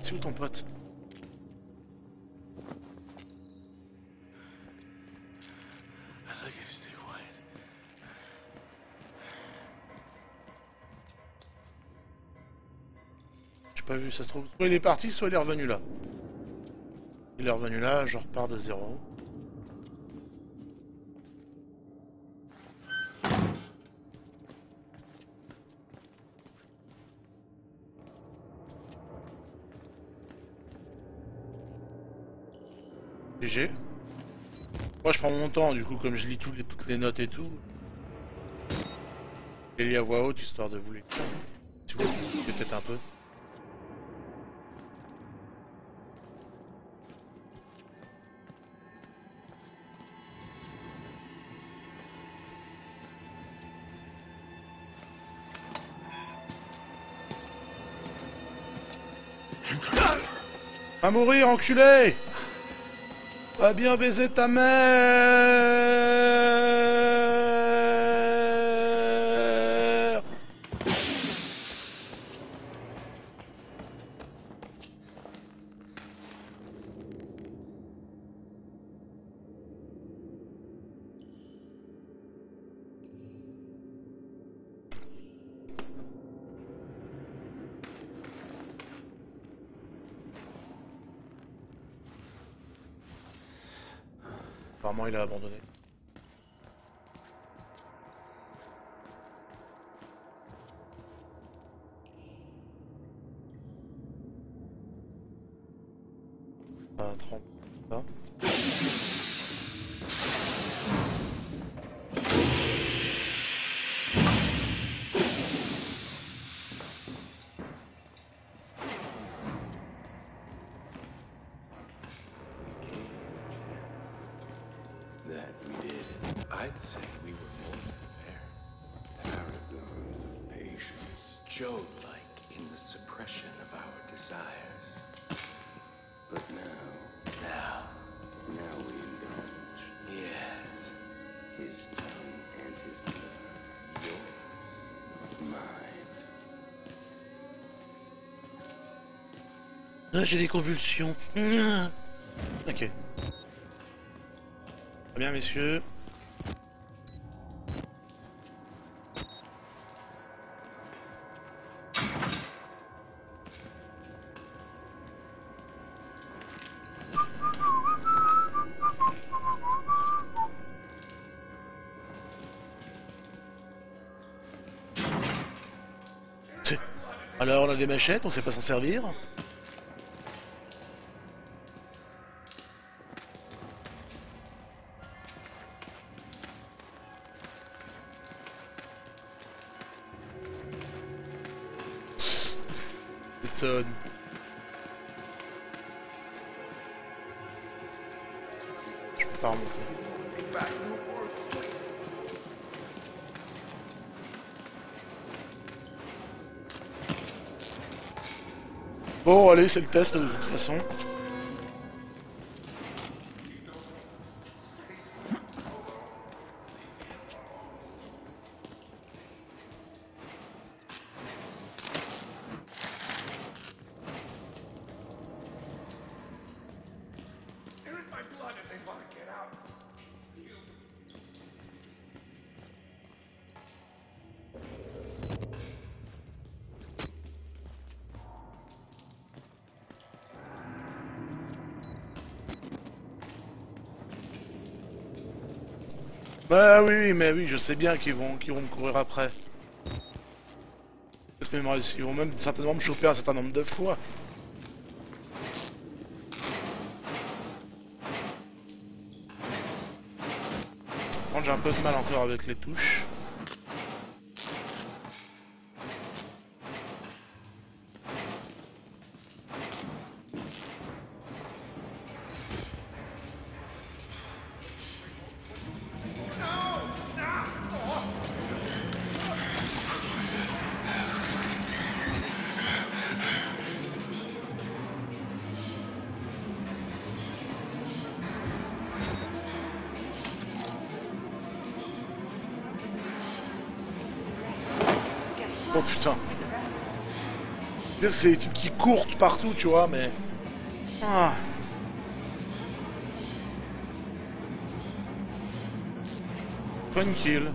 C'est où ton pote? I'd like you to stay quiet. J'ai pas vu, ça se trouve. Soit il est parti, soit il est revenu là. Il est revenu là, je repars de zéro. GG. Moi je prends mon temps, du coup, comme je lis toutes les notes et tout. Je les lis à voix haute, histoire de vous les... Si vous voulez peut-être un peu. Va mourir, enculé! Va bien baiser ta mère! Apparemment il a abandonné. Pas 30. Ça. That we did. I'd say we were more than fair. Paragons of patience. Job-like in the suppression of our desires. But now we indulge. Yes, His tongue and his blood. yours. Mine. Ah, j'ai des convulsions. Ok. Très bien, messieurs. Alors, on a des machettes, on sait pas s'en servir. M'étonne. Je peux pas remonter. Bon, allez, c'est le test de toute façon. Bah oui, mais oui, je sais bien qu'ils vont me courir après. Ils vont même certainement me choper un certain nombre de fois. Par contre, j'ai un peu de mal encore avec les touches. Oh putain. C'est des types qui courent partout, tu vois, mais... Ah. Tranquille.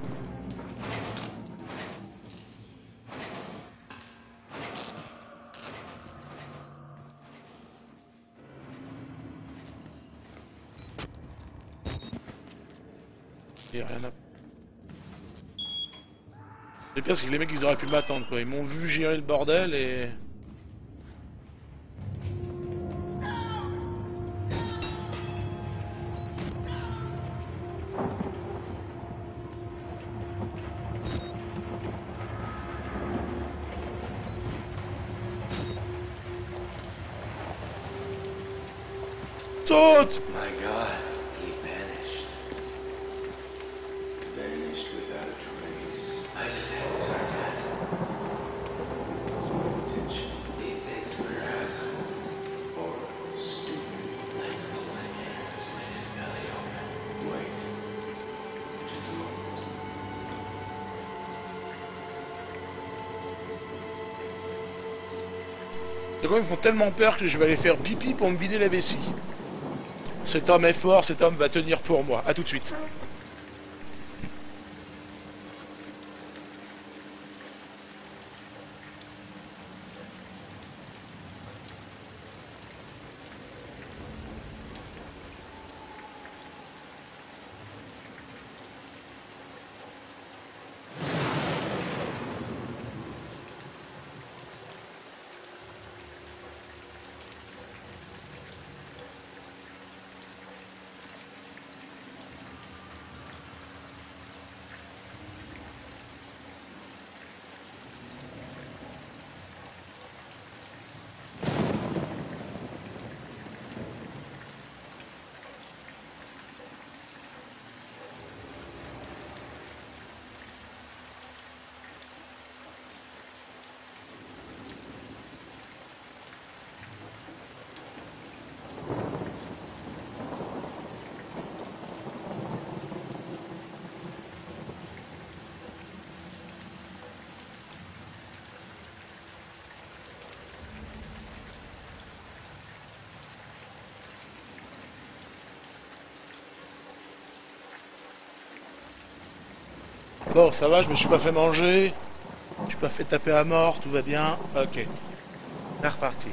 Il y a rien à... Le pire c'est que les mecs ils auraient pu m'attendre quoi, ils m'ont vu gérer le bordel et... Saute! My God, he vanished. Vanished without a trace. I just had sarcasm. It's my intention. He thinks we're assholes. Or stupid. Let's pull him in and slit his belly open. Wait. Just a moment. Les gars ils me font tellement peur que je vais aller faire pipi pour me vider la vessie. Cet homme est fort, cet homme va tenir pour moi. A tout de suite. Bon, ça va, je me suis pas fait manger. Je suis pas fait taper à mort, tout va bien. Ok. C'est reparti.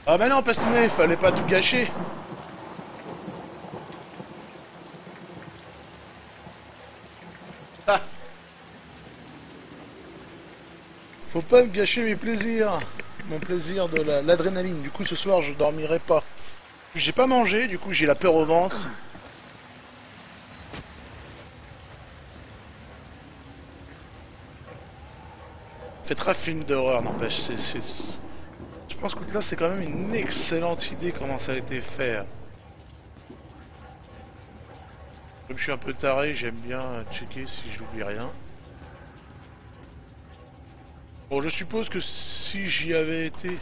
Ah bah non, Pastinet, fallait pas tout gâcher. Ah. Faut pas me gâcher mes plaisirs. Mon plaisir de l'adrénaline. Du coup, ce soir, je dormirai pas. J'ai pas mangé, du coup, j'ai la peur au ventre. Fait très film d'horreur, n'empêche. Je pense que là, c'est quand même une excellente idée comment ça a été fait. Comme je suis un peu taré, j'aime bien checker si j'oublie rien. Bon, je suppose que si j'y avais été...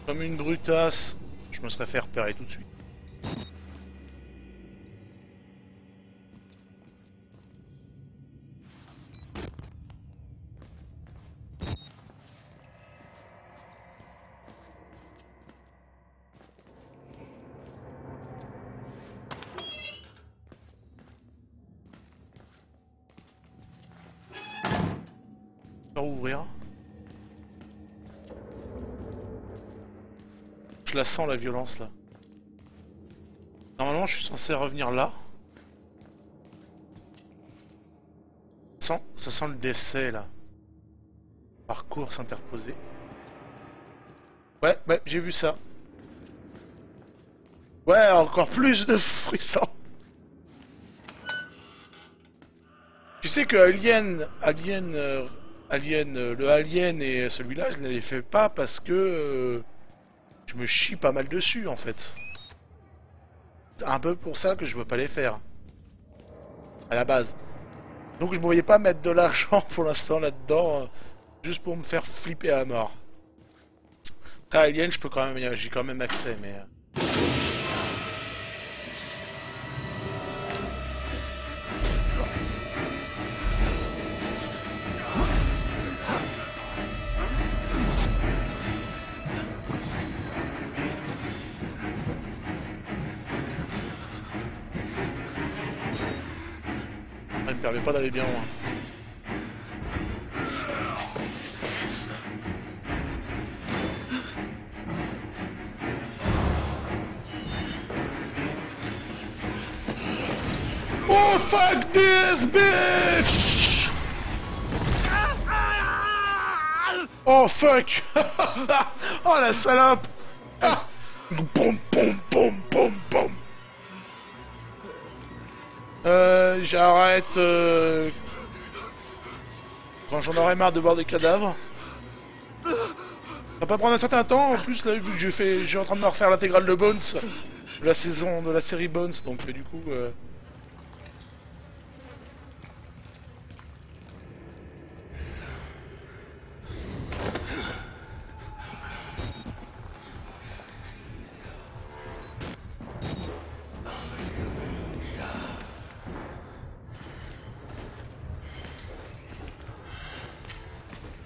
Comme une brutasse, je me serais fait repérer tout de suite. Par ouvrir. Je la sens la violence là. Normalement je suis censé revenir là. Ça sent le décès là. Parcours s'interposer. Ouais, j'ai vu ça. Ouais, encore plus de frissons. Tu sais que le Alien et celui-là, je ne les fais pas parce que je me chie pas mal dessus en fait. C'est un peu pour ça que je veux pas les faire. À la base. Donc je me voyais pas mettre de l'argent pour l'instant là-dedans, juste pour me faire flipper à mort. Après Alien, je peux quand même, j'ai quand même accès, mais. Ça me permet pas d'aller bien loin. Oh fuck this bitch! Oh fuck! Oh la salope! Ah. Boum boum boum boum boum! J'arrête quand j'en aurai marre de voir des cadavres. Ça va pas prendre un certain temps, en plus là vu que je suis en train de me refaire l'intégrale de Bones, de la saison de la série Bones, donc du coup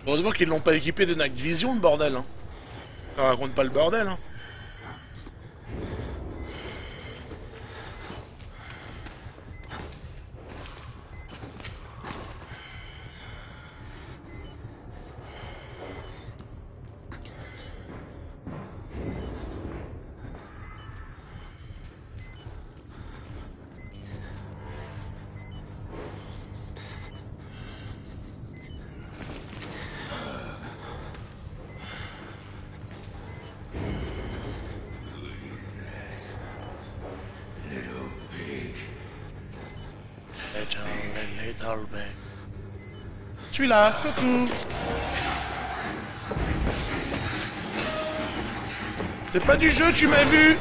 heureusement qu'ils l'ont pas équipé de Night Vision, le bordel. Hein. Ça raconte pas le bordel. Hein. Je suis là, coucou. C'est pas du jeu, tu m'as vu.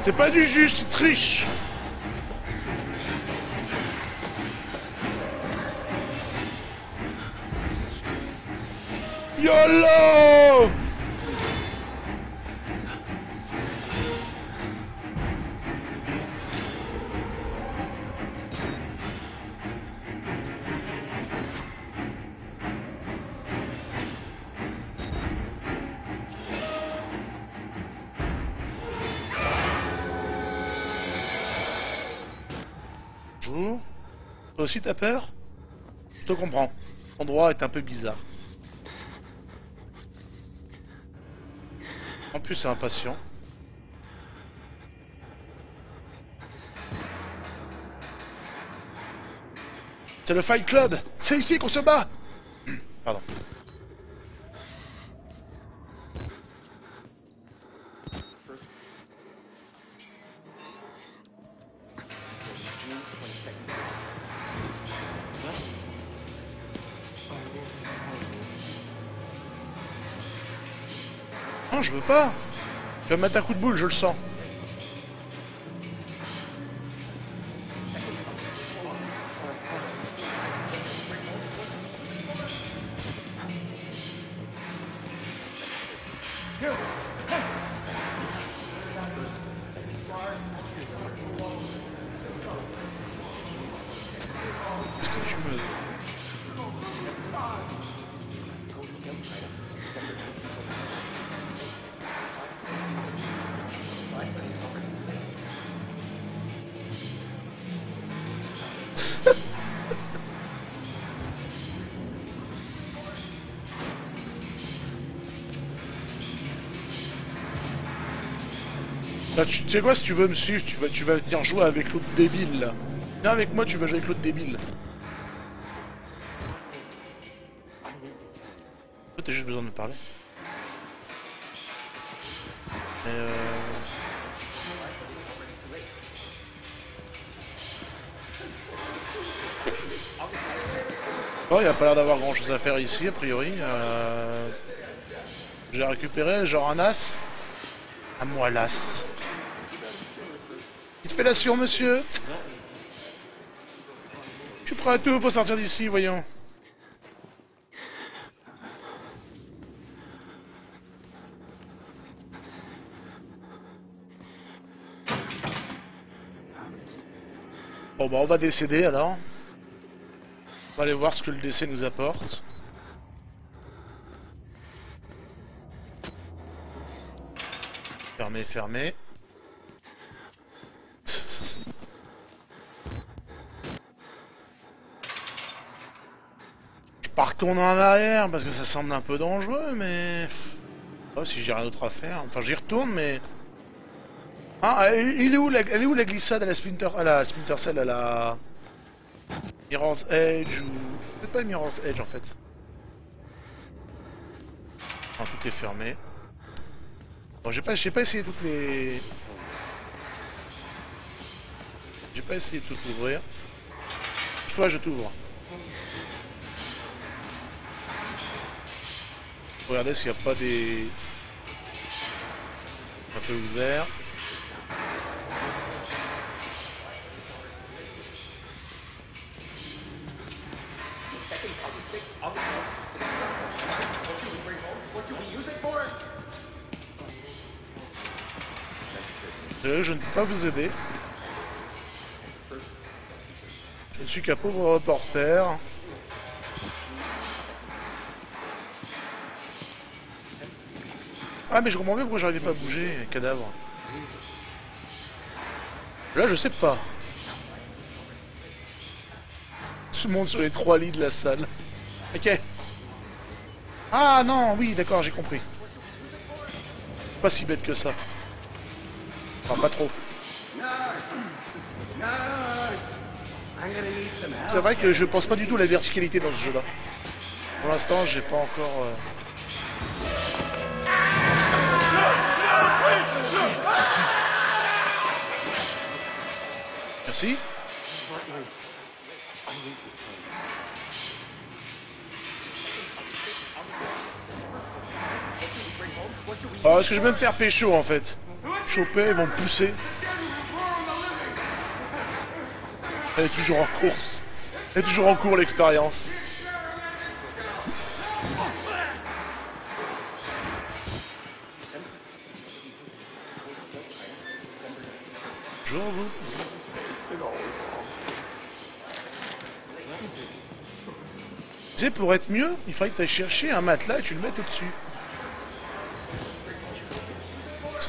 C'est pas du jeu, tu triches. YOLO! Toi aussi t'as peur? Je te comprends. L'endroit est un peu bizarre. En plus c'est impatient. C'est le Fight Club! C'est ici qu'on se bat! Pardon. Non, je veux pas! Tu vas me mettre un coup de boule, je le sens. Est-ce que tu me... Là, tu sais quoi, si tu veux me suivre, tu vas venir jouer avec l'autre débile là. Viens avec moi, tu vas jouer avec l'autre débile. Toi, t'as juste besoin de me parler. Oh, il n'y a pas l'air d'avoir grand chose à faire ici, a priori. J'ai récupéré genre un as. À moi l'as. Il te fait la sûre, monsieur? Je suis prêt à tout pour sortir d'ici, voyons. Bon bah on va décéder alors. On va aller voir ce que le décès nous apporte. Fermé, fermé. Je pars retourner en arrière parce que ça semble un peu dangereux, mais... Oh, si j'ai rien d'autre à faire. Enfin, j'y retourne, mais... Ah, elle est où la glissade à la Splinter Cell, à la... Mirror's Edge ou... Peut-être pas Mirror's Edge en fait. Enfin, tout est fermé. Bon, j'ai pas essayé toutes les... J'ai pas essayé de tout ouvrir. Toi, je t'ouvre. Regardez s'il n'y a pas des... Un peu ouvert. Je ne peux pas vous aider. Je ne suis qu'un pauvre reporter. Ah mais je comprends bien pourquoi j'arrivais pas à bouger, cadavre. Là je sais pas. Je monte sur les 3 lits de la salle. Ok. Ah non, oui d'accord, j'ai compris. Pas si bête que ça. Enfin pas trop. C'est vrai que je pense pas du tout à la verticalité dans ce jeu là. Pour l'instant j'ai pas encore... Merci. Ah, est-ce que je vais me faire pécho en fait? Choper, ils vont me pousser. Elle est toujours en course. Elle est toujours en cours l'expérience. Bonjour vous. Tu sais, pour être mieux, il faudrait que tu ailles chercher un matelas et tu le mettes au-dessus.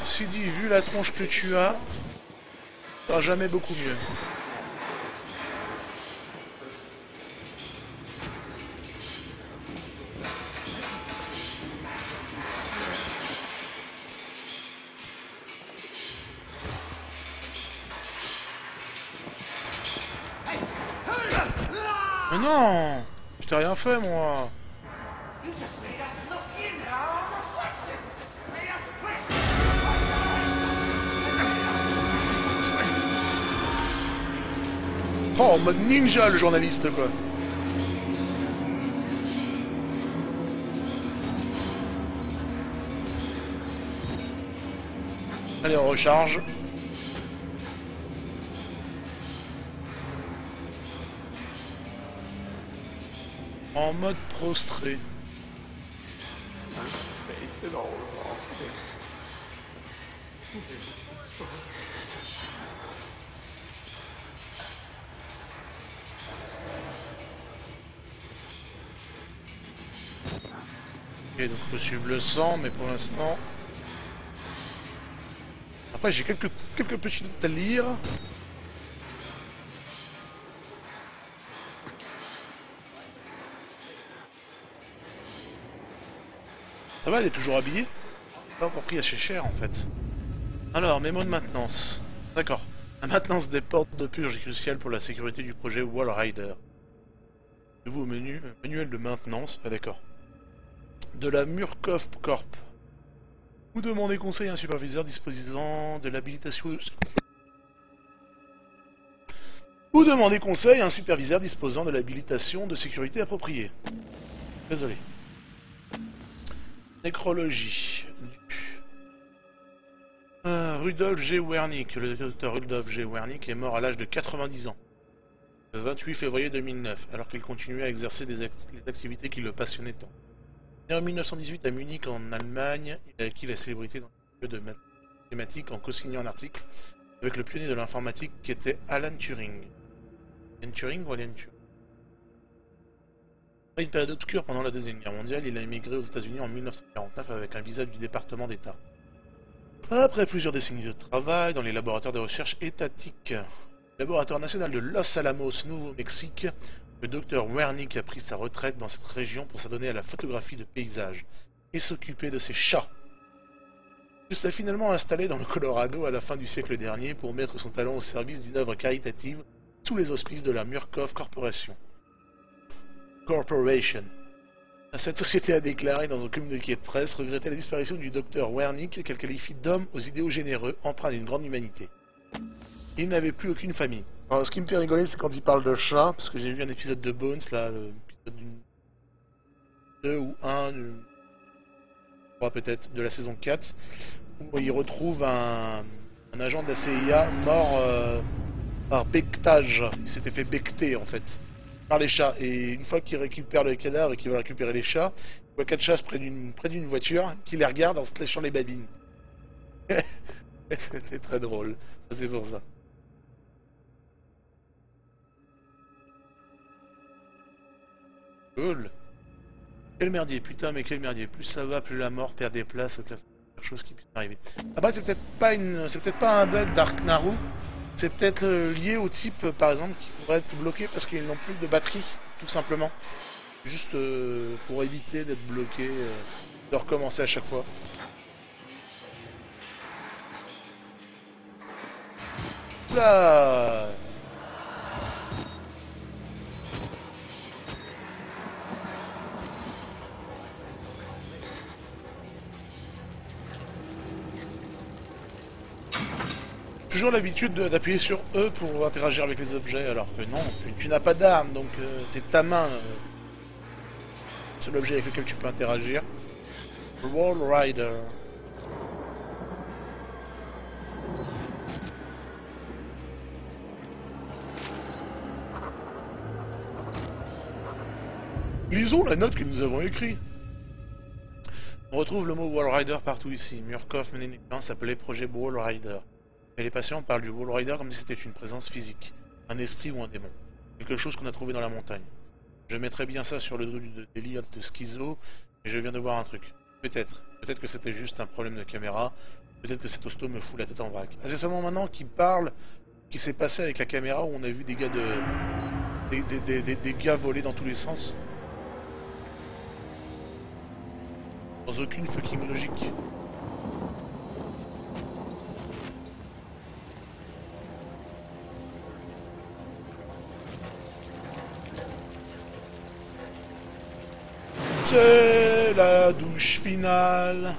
Ceci dit, vu la tronche que tu as, ça va jamais beaucoup mieux. Mais non! Je t'ai rien fait, moi! You just made us look in at our own reflections! Made us question! Oh, en mode ninja, le journaliste, quoi! Allez, on recharge. En mode prostré. Faith in all wrong things. Destroy. Ok, donc faut suivre le sang, mais pour l'instant... Après, j'ai quelques petites notes à lire. Ça va, elle est toujours habillée? Pas encore pris assez cher en fait. Alors, mémo de maintenance. D'accord. La maintenance des portes de purge est cruciale pour la sécurité du projet Wall Rider. Nouveau menu, manuel de maintenance. Ah d'accord. De la Murkoff Corp. Vous demandez conseil à un superviseur disposant de l'habilitation... Vous demandez conseil à un superviseur disposant de l'habilitation de sécurité appropriée. Désolé. Nécrologie. Rudolf G. Wernick. Le docteur Rudolf G. Wernick est mort à l'âge de 90 ans. Le 28 février 2009, alors qu'il continuait à exercer les activités qui le passionnaient tant. Né en 1918 à Munich en Allemagne, il a acquis la célébrité dans le milieu de mathématiques en co-signant un article avec le pionnier de l'informatique qui était Alan Turing. Alan Turing ou Alan Turing? Après une période obscure pendant la Deuxième Guerre mondiale, il a émigré aux États-Unis en 1949 avec un visa du département d'État. Après plusieurs décennies de travail dans les laboratoires de recherche étatiques, le laboratoire national de Los Alamos, Nouveau-Mexique, le docteur Wernick a pris sa retraite dans cette région pour s'adonner à la photographie de paysages et s'occuper de ses chats. Il s'est finalement installé dans le Colorado à la fin du siècle dernier pour mettre son talent au service d'une œuvre caritative sous les auspices de la Murkoff Corporation. Cette société a déclaré dans un communiqué de presse regretter la disparition du docteur Wernick qu'elle qualifie d'homme aux idéaux généreux, empreint d'une grande humanité. Il n'avait plus aucune famille. Alors, ce qui me fait rigoler, c'est quand il parle de chat, parce que j'ai vu un épisode de Bones, là, l'épisode 2 ou 1, 3 peut-être, de la saison 4, où il retrouve un agent de la CIA mort par bectage. Il s'était fait becter, en fait, par les chats. Et une fois qu'il récupère le cadavre et qu'il va récupérer les chats, il voit 4 chats près d'une voiture, qui les regarde en se léchant les babines. C'était très drôle, c'est pour ça. Cool. Quel merdier, putain, mais quel merdier. Plus ça va, plus la mort perd des places au classement. Chose qui puisse arriver. Après, c'est peut-être pas un bug d'Ark Naru. C'est peut-être lié au type, par exemple, qui pourrait être bloqué parce qu'ils n'ont plus de batterie, tout simplement. Juste pour éviter d'être bloqué, de recommencer à chaque fois. Oula! Toujours l'habitude d'appuyer sur E pour interagir avec les objets, alors que non, tu n'as pas d'arme, donc c'est ta main, seul objet avec lequel tu peux interagir. Wall Rider. Lisons la note que nous avons écrite. On retrouve le mot Wall Rider partout ici. Murkoff menait une expérience appelée Projet Wall Rider. Et les patients parlent du Wall Rider comme si c'était une présence physique, un esprit ou un démon. Quelque chose qu'on a trouvé dans la montagne. Je mettrais bien ça sur le dos du délire de schizo, mais je viens de voir un truc. Peut-être que c'était juste un problème de caméra, peut-être que cet hosto me fout la tête en vrac. Ah, c'est seulement maintenant qu'il parle, qu'il s'est passé avec la caméra où on a vu des gars des gars voler dans tous les sens. Sans aucune fucking logique. La douche finale.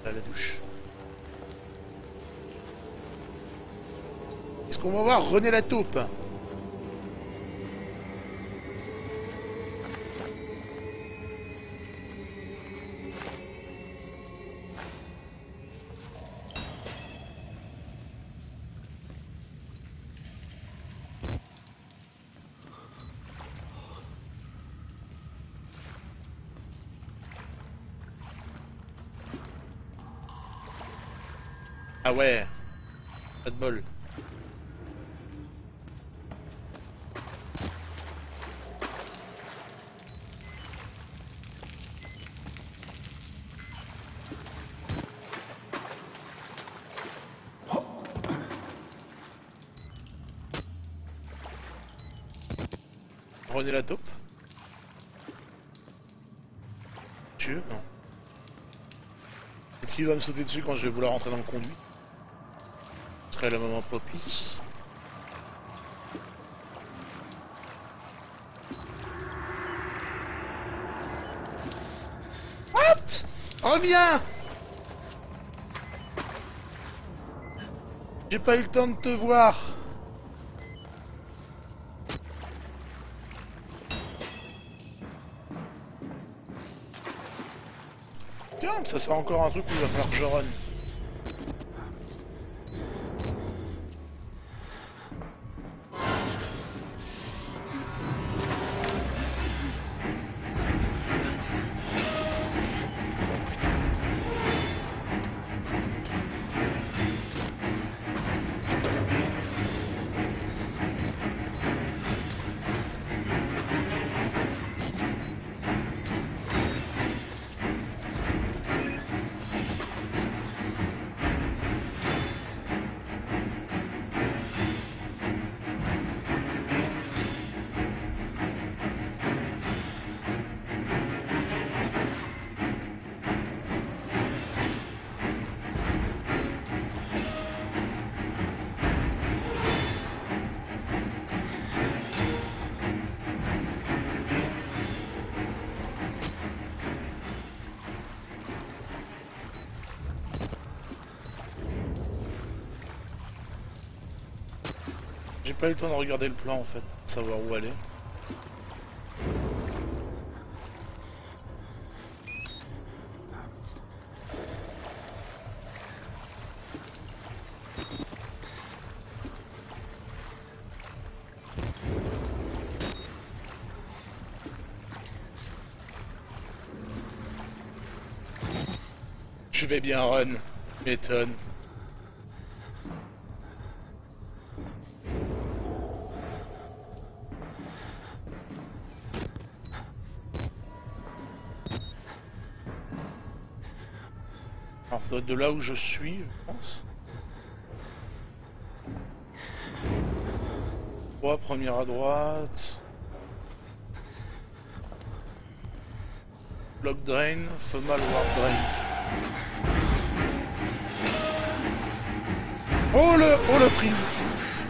Là, la douche. Est-ce qu'on va voir René la taupe? Ah ouais, pas de bol. René la taupe. Tu veux? Non. Et qui va me sauter dessus quand je vais vouloir rentrer dans le conduit? Ce serait le moment propice. What? Reviens! J'ai pas eu le temps de te voir. Tiens, ça c'est encore un truc où il va falloir que je run. J'ai pas eu le temps de regarder le plan en fait, pour savoir où aller. Je vais bien run, m'étonne. Alors ça doit être de là où je suis, je pense. Ouais, première à droite. Block drain, Femal Warp Drain. Oh le freeze!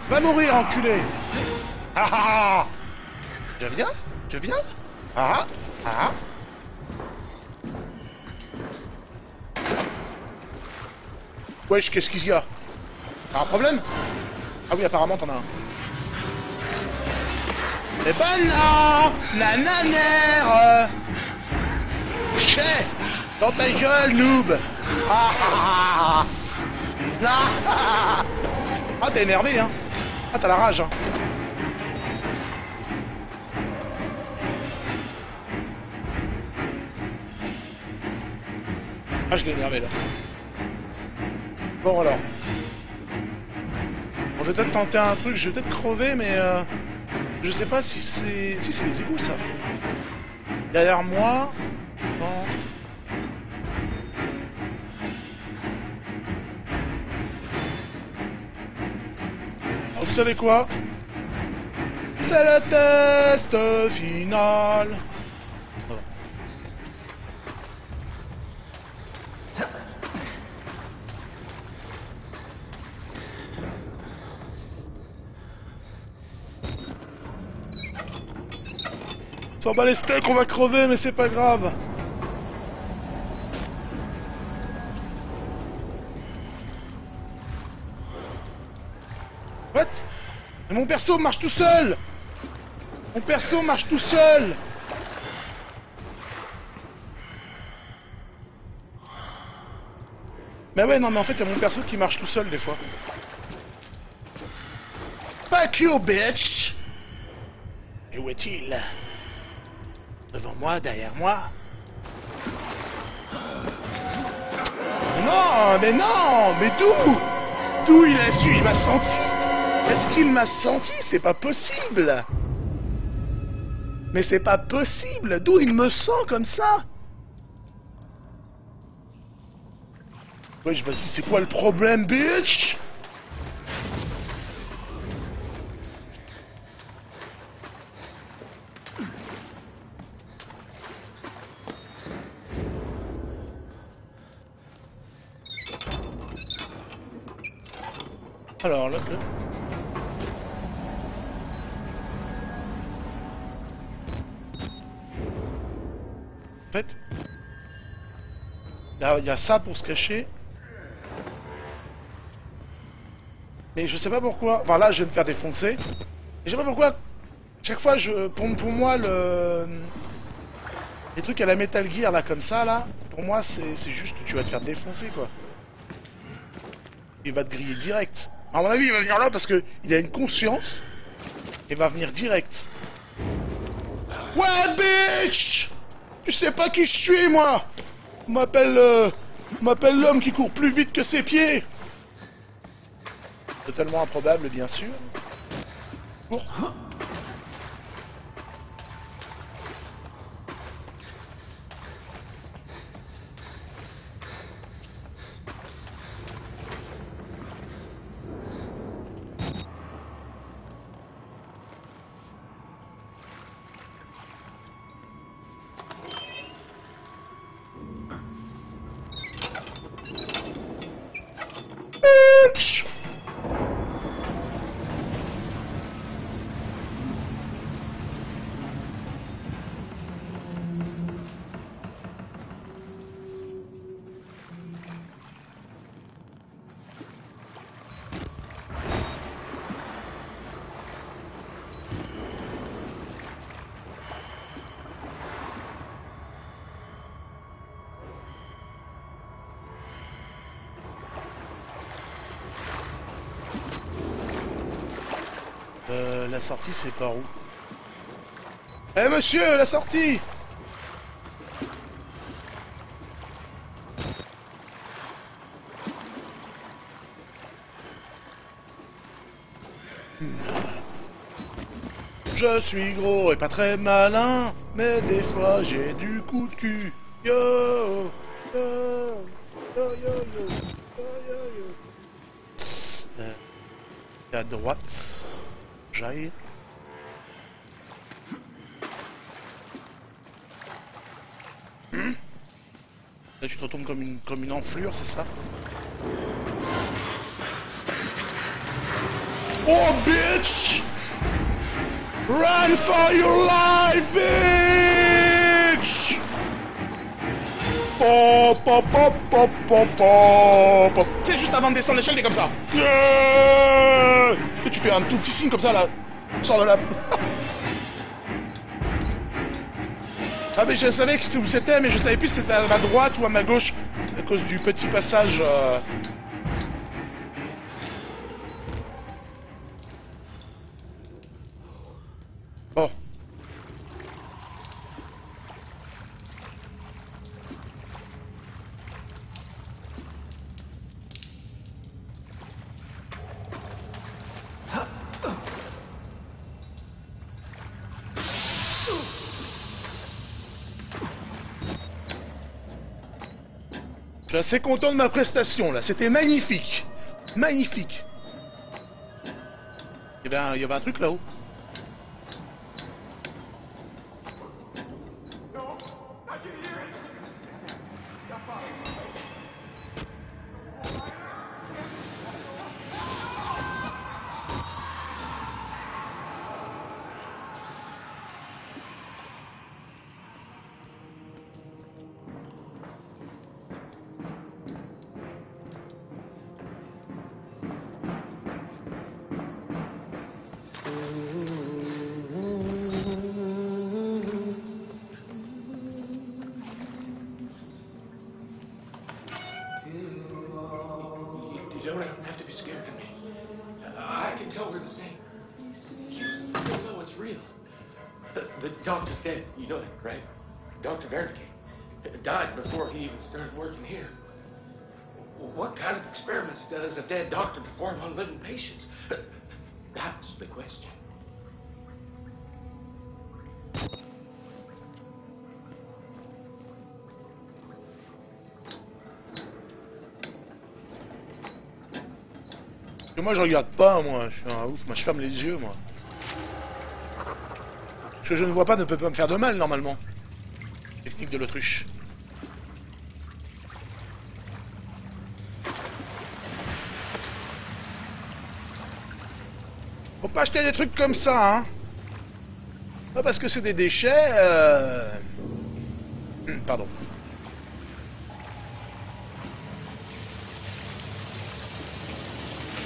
Va mourir, enculé! Ah ah ah! Je viens? Je viens? Ah ah! Wesh, qu'est-ce qu'il y a? T'as un problème? Ah oui, apparemment t'en as un. Eh ben non! Nananère! Chais! Dans ta gueule, noob! Ah ah ah! Ah, t'es énervé, hein? Ah, t'as la rage, hein? Ah, je l'ai énervé, là. Bon, alors. Bon, je vais peut-être tenter un truc, je vais peut-être crever, mais je sais pas si c'est... Si, c'est les égouts, ça. Derrière moi... Non. Ah, vous savez quoi? C'est le test final. Voilà. S'en bat les steaks, on va crever, mais c'est pas grave. What? Mais mon perso marche tout seul! Mon perso marche tout seul! Mais ouais, non, mais en fait, il y a mon perso qui marche tout seul des fois. Fuck you, bitch! Et où est-il? Devant moi, derrière moi? Non, mais non! Mais d'où? D'où il a su? Il m'a senti? Est-ce qu'il m'a senti? C'est pas possible! Mais c'est pas possible! D'où il me sent comme ça? Wesh, vas-y, c'est quoi le problème, bitch? Alors là, en fait, là, il y a ça pour se cacher. Mais je sais pas pourquoi. Enfin là, je vais me faire défoncer. Et je sais pas pourquoi. Chaque fois, pour moi, les trucs à la Metal Gear là comme ça là, pour moi, c'est juste tu vas te faire défoncer quoi. Il va te griller direct. À mon avis, il va venir là parce que il a une conscience. Il va venir direct. Ouais, bitch! Tu sais pas qui je suis, moi! On m'appelle l'homme qui court plus vite que ses pieds! Totalement improbable, bien sûr. Cours. Bitch! La sortie, c'est par où? Eh monsieur, la sortie! Je suis gros et pas très malin, mais des fois j'ai du coup de cul. Yo, yo, yo, yo, yo, yo, yo, yo. À droite, j'aille. Là tu te retournes comme une enflure, c'est ça? Oh bitch! Run for your life, bitch! Pop, pop, pop, pop, pop, pop. Tu sais, juste avant de descendre l'échelle, t'es comme ça. Yeah! Tu fais un tout petit signe comme ça, là. Sors de là. Ah, mais je savais que où c'était, mais je savais plus si c'était à ma droite ou à ma gauche. À cause du petit passage. Bon. Je suis assez content de ma prestation là, c'était magnifique. Magnifique. Il y avait un truc là-haut. and me. I can tell we're the same. You still know it's real. The doctor's dead. You know that, right? Dr. Wernicke died before he even started working here. What kind of experiments does a dead doctor perform on living patients? That's the question. Parce que moi je regarde pas, moi, je suis un ouf, moi je ferme les yeux, moi. Ce que je ne vois pas ne peut pas me faire de mal, normalement. Technique de l'autruche. Faut pas acheter des trucs comme ça, hein. Pas parce que c'est des déchets, Pardon.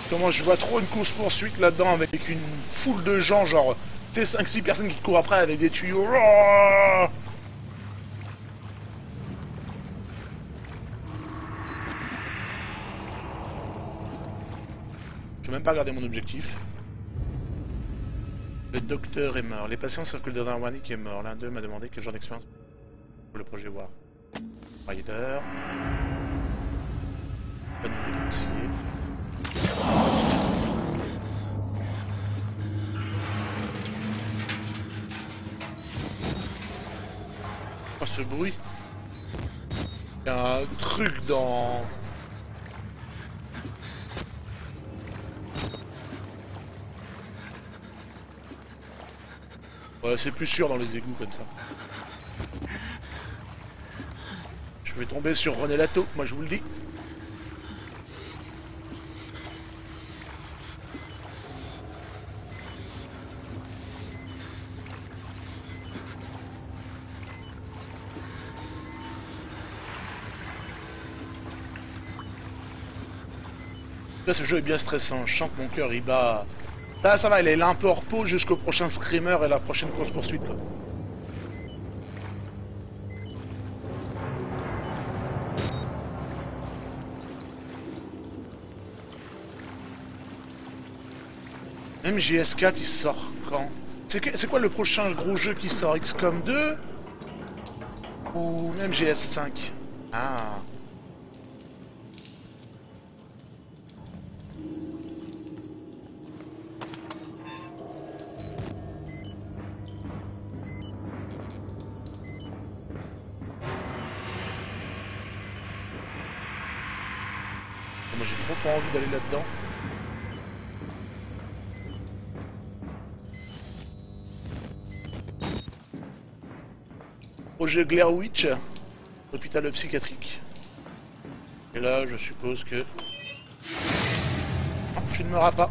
Comment je vois trop une course-poursuite là-dedans avec une foule de gens, genre, tu sais, 5-6 personnes qui te courent après avec des tuyaux. Je vais même pas regarder mon objectif. Le docteur est mort. Les patients savent que le docteur Wernicke est mort. L'un d'eux m'a demandé quel genre d'expérience pour le projet War. Rider. Pas de nouveau dossier. Oh, ce bruit. Il y a un truc dans... Ouais, c'est plus sûr dans les égouts comme ça. Je vais tomber sur René Lato, moi je vous le dis. Là, ce jeu est bien stressant, je sens que mon cœur il bat. Ça va, il est là un peu en repos jusqu'au prochain screamer et la prochaine course poursuite. Quoi. MGS4 il sort quand? C'est quoi le prochain gros jeu qui sort? XCOM 2 ou MGS5? Ah. Moi j'ai trop pas envie d'aller là-dedans. Projet Blair Witch, hôpital psychiatrique. Et là je suppose que... Non, tu ne m'auras pas.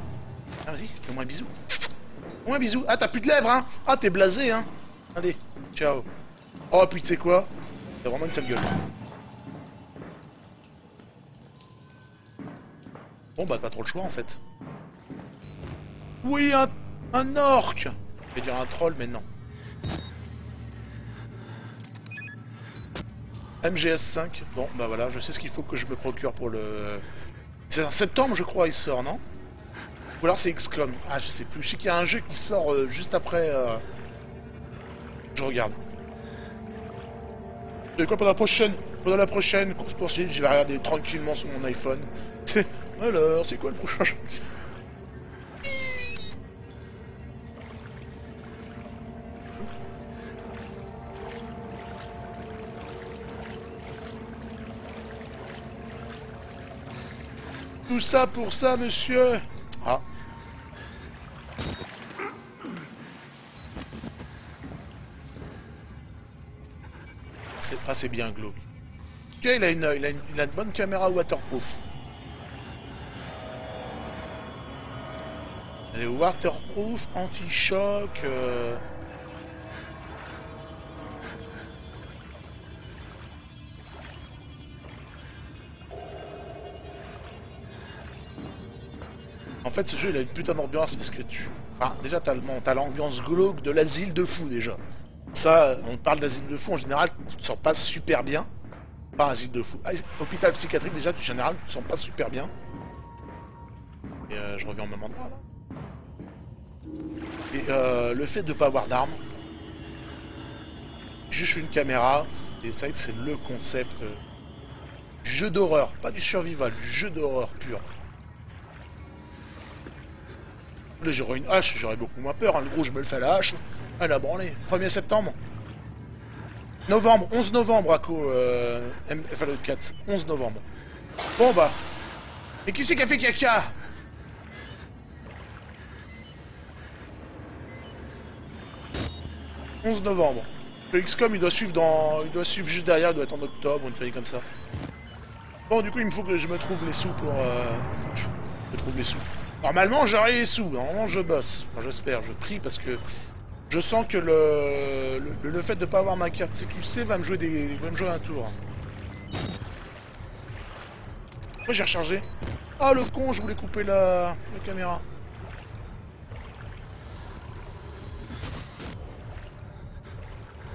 Ah, vas-y, fais-moi un bisou. Fais-moi un bisou. Ah, t'as plus de lèvres, hein. Ah, t'es blasé, hein. Allez, ciao. Oh, puis tu sais quoi? T'as vraiment une sale gueule. Bon bah pas trop le choix en fait. Oui, un orc. Je vais dire un troll mais non. MGS5, bon bah voilà, je sais ce qu'il faut que je me procure pour le... C'est en septembre je crois il sort, non? Ou alors c'est XCOM, ah je sais plus, je sais qu'il y a un jeu qui sort juste après... Je regarde. Et quoi pendant la prochaine course poursuite, je vais regarder tranquillement sur mon iPhone. Alors, c'est quoi le prochain jeu qui sort? Tout ça pour ça, monsieur. Ah. C'est bien glauque. Ok, il a une bonne caméra waterproof. Elle est waterproof, anti-choc. En fait, ce jeu il a une putain d'ambiance parce que tu... Enfin, déjà t'as l'ambiance glauque de l'asile de fous déjà. Ça, on parle d'asile de fous en général, tu te sens pas super bien. Pas asile de fous. Hôpital psychiatrique déjà, en général, tu te sens pas super bien. Et je reviens au même endroit là. Et le fait de pas avoir d'armes, juste une caméra, et ça c'est le concept du jeu d'horreur, pas du survival, du jeu d'horreur pur. Là j'aurais une hache, j'aurais beaucoup moins peur, hein. Le gros je me le fais à la hache, elle a branlé. 1er septembre. Novembre, 11 novembre à Fallout 4, 11 novembre. Bon bah. Et qui c'est qui a fait caca? « 11 novembre. Le XCOM il doit suivre juste derrière, il doit être en octobre ou une connerie comme ça. Bon du coup il me faut que je me trouve les sous pour... je me trouve les sous. Normalement j'aurai les sous, normalement je bosse. Enfin, j'espère, je prie parce que je sens que le fait de pas avoir ma carte CQC va me jouer un tour. Moi j'ai rechargé. Ah le con, je voulais couper la caméra.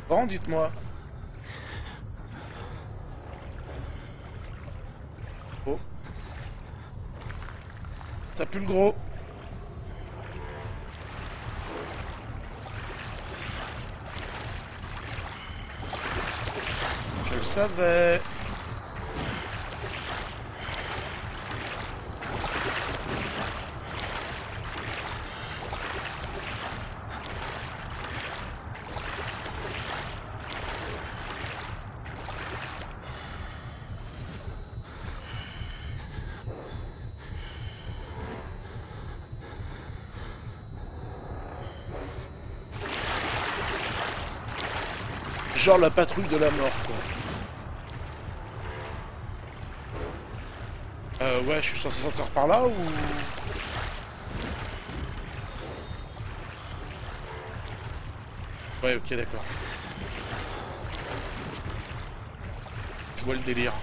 Bon, dites-moi. Oh. Ça pue le gros. Je le savais. Genre la patrouille de la mort, quoi. Ouais, je suis censé sortir par là ou... Ouais, ok, d'accord. Je vois le délire.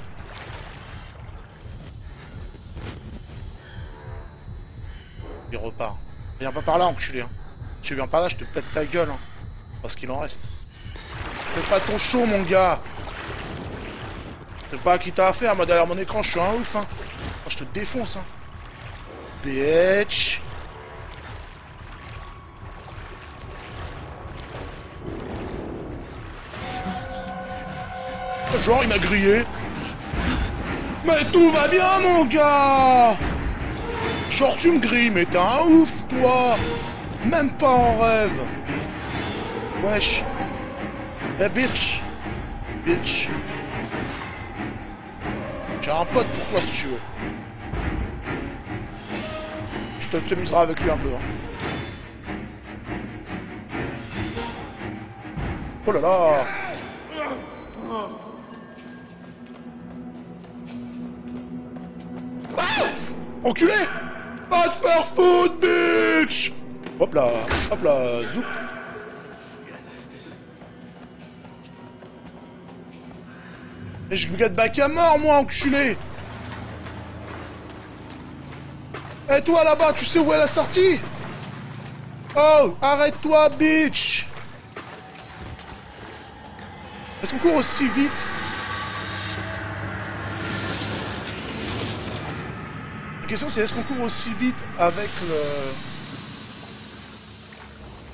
Il repart. Viens pas par là, enculé. Hein. Si tu viens par là, je te pète ta gueule. Hein. Parce qu'il en reste. Fais pas ton show, mon gars. C'est pas à qui t'as affaire, moi derrière mon écran, je suis un ouf, hein. Moi, je te défonce, hein. Bitch. Genre, il m'a grillé. Mais tout va bien, mon gars. Genre, tu me grilles, mais t'es un ouf, toi. Même pas en rêve. Wesh. Eh, bitch. Bitch. J'ai un pote pour toi, si tu veux. Je te t'amuseras avec lui un peu, hein. Oh là là. Ah, enculé. Va te faire foutre, bitch. Hop là, zoup. Et je me gâte back à mort, moi, enculé. Et toi, là-bas, tu sais où est la sortie? Oh, arrête-toi, bitch. Est-ce qu'on court aussi vite? La question, c'est est-ce qu'on court aussi vite avec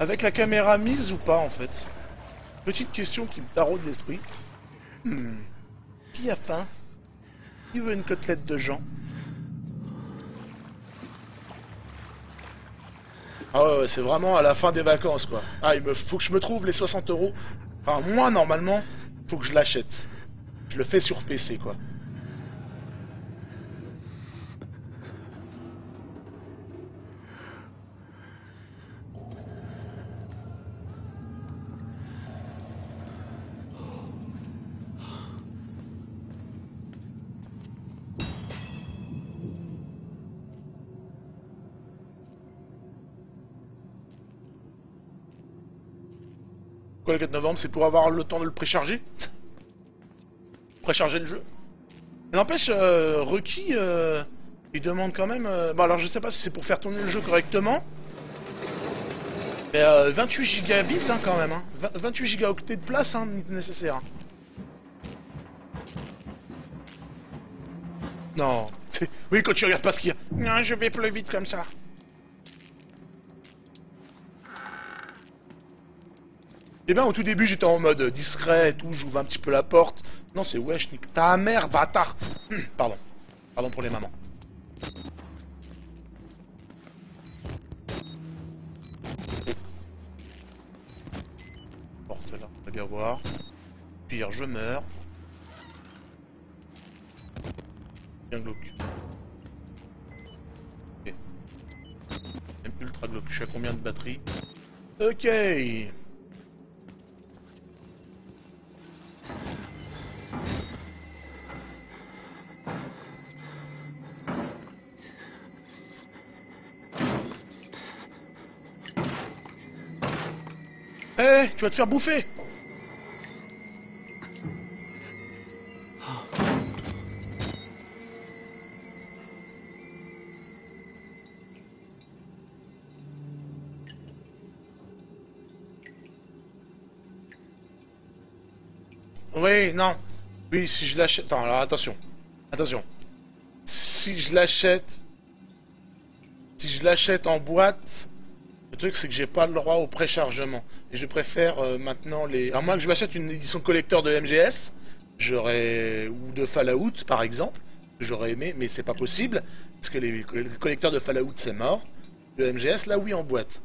avec la caméra mise ou pas, en fait? Petite question qui me taraude l'esprit. Qui a faim? Qui veut une côtelette de Jean? Ah ouais, c'est vraiment à la fin des vacances, quoi. Ah, faut que je me trouve les 60 €. Enfin, moi, normalement, faut que je l'achète. Je le fais sur PC, quoi. Quoi, le 4 novembre, c'est pour avoir le temps de le précharger? Précharger le jeu. Mais n'empêche, Requis, il demande quand même... Bon, alors je sais pas si c'est pour faire tourner le jeu correctement. Mais 28 gigabits, hein, quand même. Hein. 28 gigaoctets de place, hein, nécessaire. Non. Oui, quand tu regardes pas ce qu'il y a. Non, je vais plus vite comme ça. Eh ben, au tout début, j'étais en mode discret et tout, j'ouvre un petit peu la porte. Non, c'est wesh, nique ta mère, bâtard. Pardon. Pardon pour les mamans. Porte là, on va bien voir. Pire, je meurs. Bien glauque. Ok. Même ultra glauque. Je suis à combien de batterie? Ok. Eh, tu vas te faire bouffer! Oui, non. Oui, si je l'achète... Attends, alors attention. Attention. Si je l'achète... Si je l'achète en boîte... Le truc, c'est que j'ai pas le droit au préchargement. Et je préfère maintenant les... À moins que je m'achète une édition collector de MGS, j'aurais... ou de Fallout, par exemple, j'aurais aimé, mais c'est pas possible, parce que les collecteurs de Fallout, c'est mort. De MGS, là, oui, en boîte.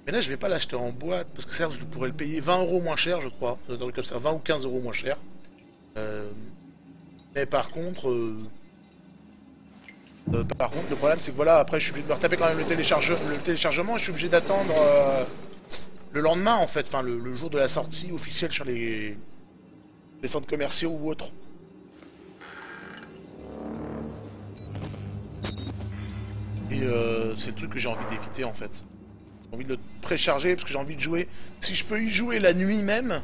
Mais là, je vais pas l'acheter en boîte, parce que certes, je pourrais le payer 20 € moins cher, je crois. Comme ça, 20 ou 15 € moins cher. Mais par contre... le problème c'est que voilà, après je suis obligé de me retaper quand même le téléchargement, et je suis obligé d'attendre le lendemain en fait, enfin le jour de la sortie officielle sur les centres commerciaux ou autres. Et c'est le truc que j'ai envie d'éviter en fait. J'ai envie de le précharger parce que j'ai envie de jouer. Si je peux y jouer la nuit même,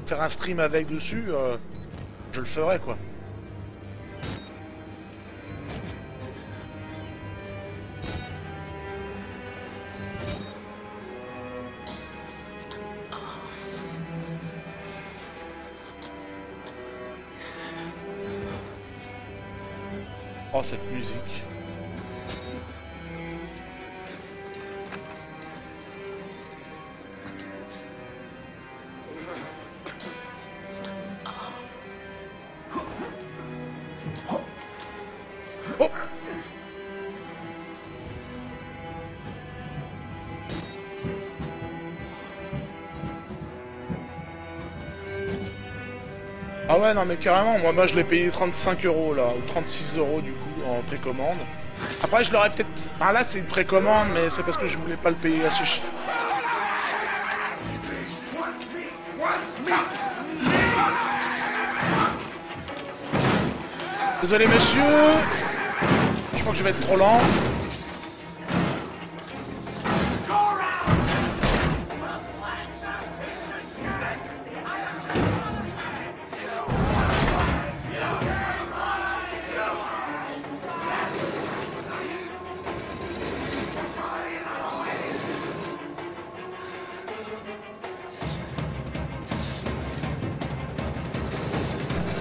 faire un stream avec dessus, je le ferai quoi. Oh, cette musique. Oh! Ah ouais, non mais carrément, moi je l'ai payé 35 € là, ou 36 € du coup en précommande. Après je l'aurais peut-être... Ah là c'est une précommande, mais c'est parce que je voulais pas le payer assez cher. Désolé messieurs, je crois que je vais être trop lent.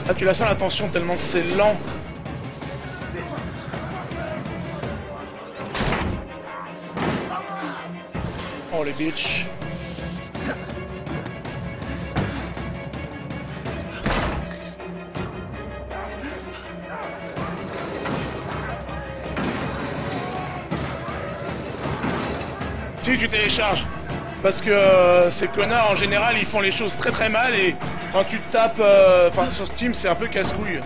Ah, tu la sens la tension tellement c'est lent. Oh les bitches. Si tu télécharges. Parce que ces connards en général ils font les choses très très mal et quand tu te tapes, enfin sur Steam c'est un peu casse-couille.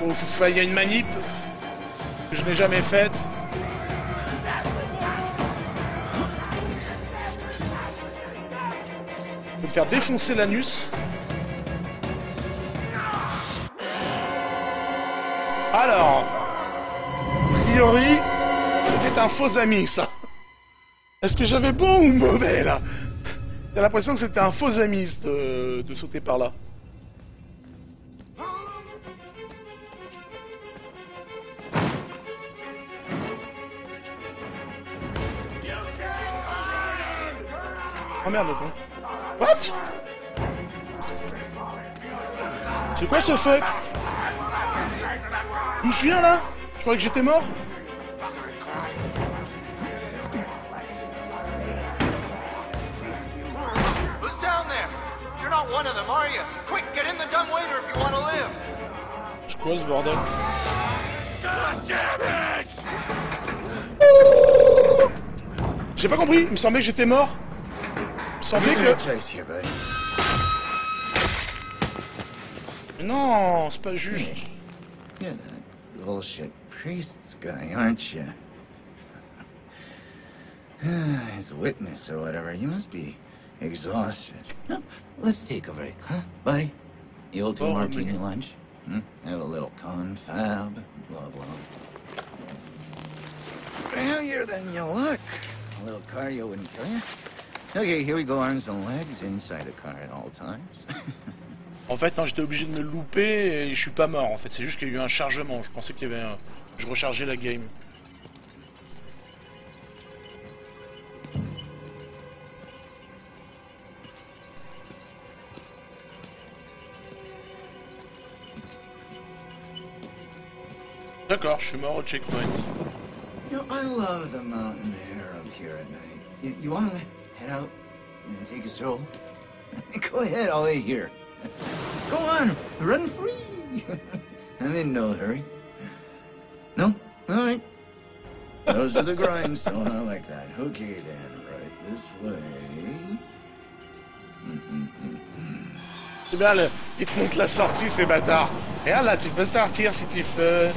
Il y a une manip que je n'ai jamais faite. Faut me faire défoncer l'anus. Alors, a priori, c'était un faux ami ça. Est-ce que j'avais bon ou mauvais là? J'ai l'impression que c'était un faux ami de sauter par là. Oh merde con. What? C'est quoi ce fuck? D'où je viens là? croyais que j'étais mort? Who's down there? You're not one of them, are you? Quick, get in the dumbwaiter if you want to live. C'est quoi ce bordel? God damn it! J'ai pas compris, il me semblait que j'étais mort. Il me semblait que... Chase here, buddy. Mais non, c'est pas juste. You're that bullshit priest's guy, aren't you? His witness or whatever. You must be exhausted. No, let's take a break, huh, buddy? The old two martini lunch? Have a little confab, blah, blah. Heavier than you look. A little cardio wouldn't kill you. Okay, here we go, arms and legs inside the car at all times. En fait, non, j'étais obligé de me louper et je suis pas mort. En fait, c'est juste qu'il y a eu un chargement. Je pensais qu'il y avait un... Je rechargeais la game. D'accord, je suis mort au checkpoint. You know, I love the mountain air up here at night. You want to head out and take a stroll? Go ahead, I'll wait here. Go on, run free. I'm in no hurry. No? All right. Those are the grindstone, I like that. Okay then, right this way. C'est bien, il te montre la sortie, ces bâtards. Regarde là, tu peux sortir si tu veux.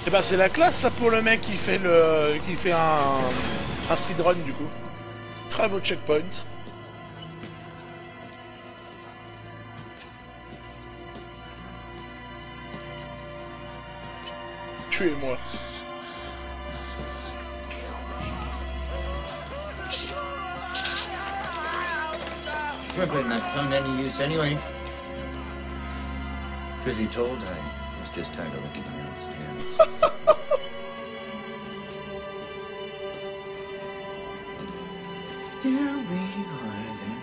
Et bah c'est la classe ça pour le mec qui fait un speedrun du coup. Crève au checkpoint. Tuez-moi. We're not come to any use anyway. Truth be told, I was just tired of looking around stairs. Here we are then.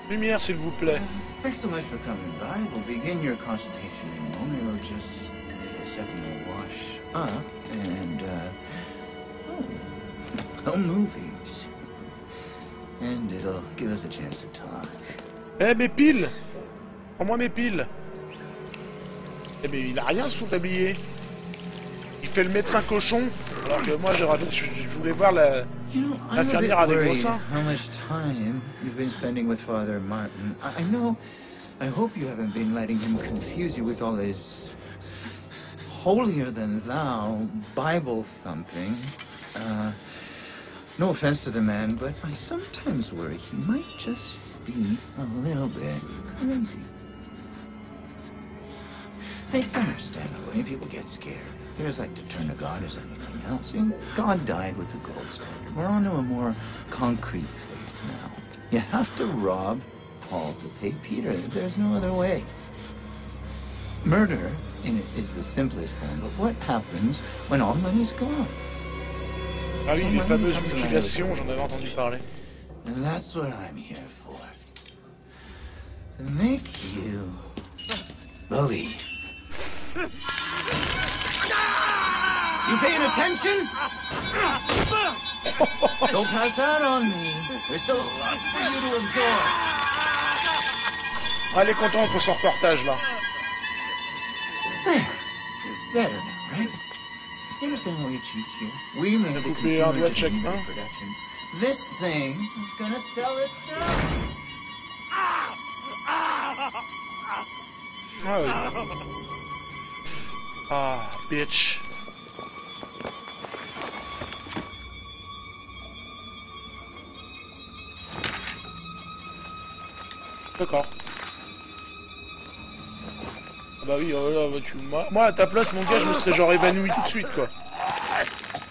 Lumière s'il vous plaît. Thanks so much for coming by. We'll begin your consultation in a moment. We'll just need a second to wash up and, movies. And it'll give us a chance to talk. Eh mes piles. Prends-moi mes piles. Eh mais il a rien ce foutre habillé. Il fait le médecin cochon, alors que moi je voulais voir l'infirmière à des gros seins. How much time you've been spending with Father Martin? I know. I hope you haven't been letting him confuse you with all his holier-than-thou Bible thumping. No offense to the man, but I sometimes worry he might just be a little bit crazy. It's understandable when people get scared. There's like to turn to God as anything else. I mean, God died with the gold standard. We're on to a more concrete faith now. You have to rob Paul to pay Peter. There's no other way. Murder is the simplest form, but what happens when all the money's gone? Ah oui, les fameuses mutilations, j'en avais entendu parler. And that's what I'm here for. To make you believe. You paying attention? Don't pass that on me. There's a lot for you to absorb. Ah, elle est contente pour son reportage là. There. Better now, right? You understand what we achieved here? We made the coupé un doigt consumer de chaque dream main. of production. This thing is gonna sell itself. Ah oui. Ah, bitch. D'accord. Ah bah oui, moi à ta place mon gars je me serais genre évanoui tout de suite quoi.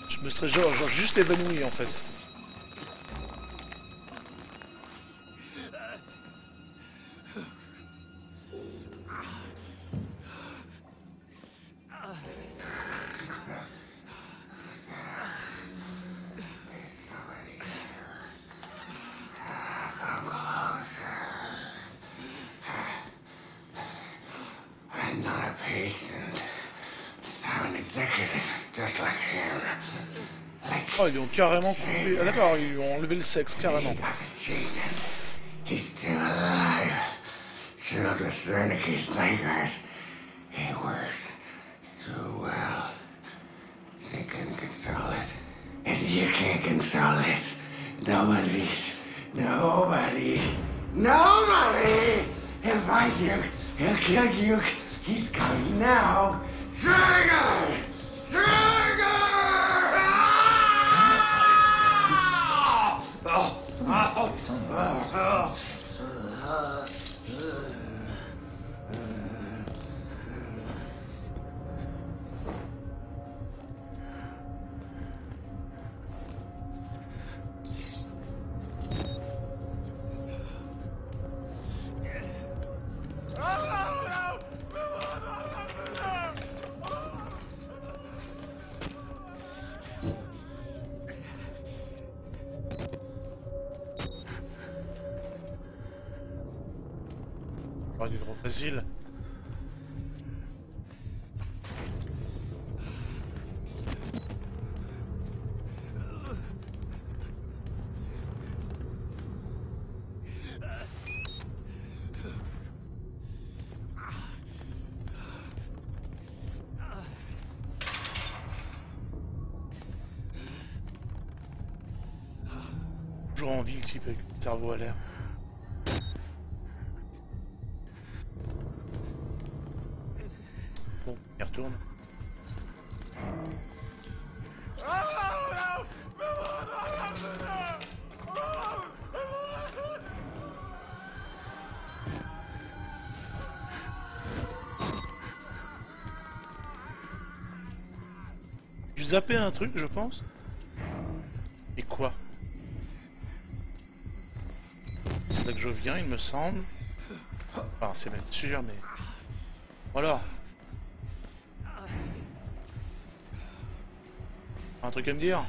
Je me serais genre juste évanoui en fait. not a patient. I'm an executive, just like him. Like Oh, ils ont carrément coupé. Ah d'accord, ils ont enlevé le sexe carrément. he got a genius. He's still alive. Still just Wernicke's nightmares. He worked too well. They couldn't control it. And you can't control it. Nobody. He'll find you. He'll kill you. He's coming now. Dragon! Dragon! Oh, du gros facile. Toujours en vie le type avec le cerveau à l'air. Bon, il retourne. J'ai zappé un truc, je pense. Et quoi? C'est là que je viens, il me semble. Enfin, c'est même sûr, mais... Voilà. Un truc à me dire?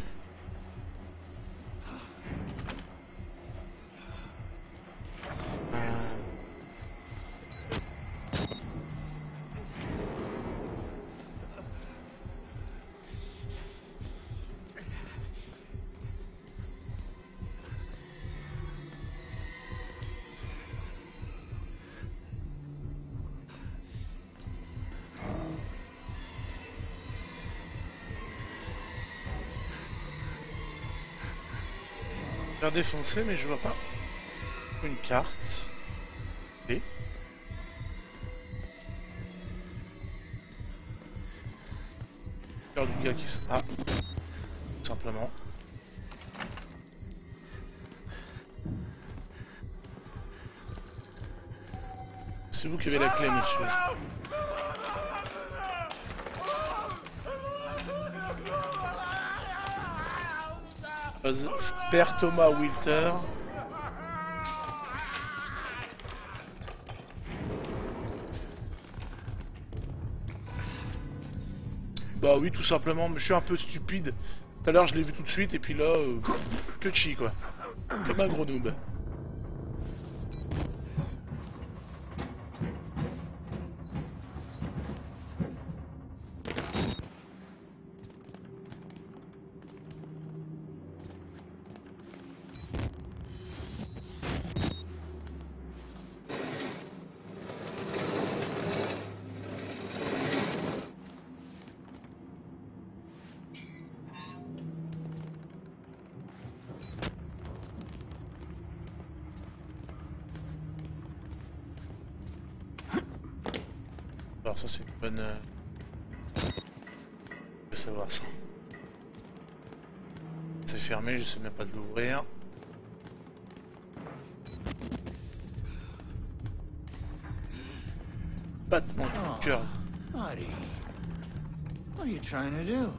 Faire défoncer, mais je vois pas une carte. Et cœur du gars qui se... Ah, tout simplement. C'est vous qui avez la clé, monsieur. Père Thomas Wilter. Bah oui, tout simplement, mais je suis un peu stupide. Tout à l'heure je l'ai vu tout de suite et puis là, que chi quoi. Comme un gros noob. Alors ça c'est une bonne... Je vais savoir ça. C'est fermé, je sais même pas de l'ouvrir. Battement du cœur. Buddy, what are you trying to do?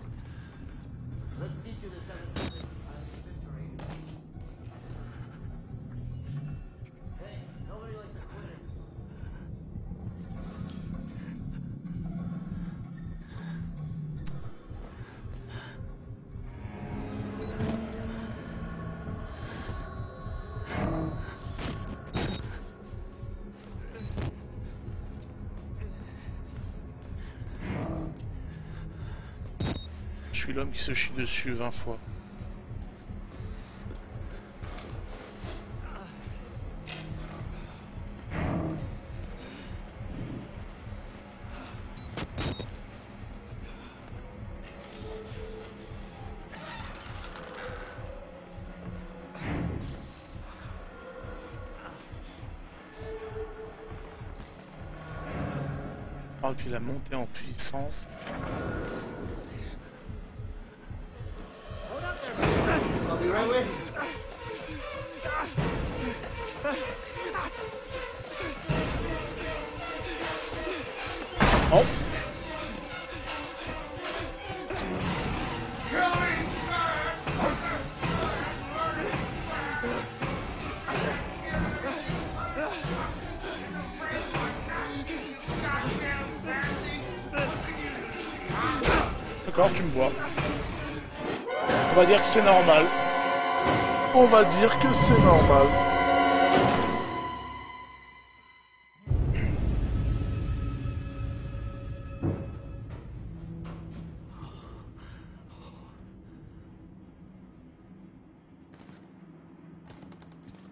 suis l'homme qui se chie dessus 20 fois. Et puis la montée en puissance. I'll be right with you. Oh. D'accord, tu me vois. On va dire que c'est normal. On va dire que c'est normal.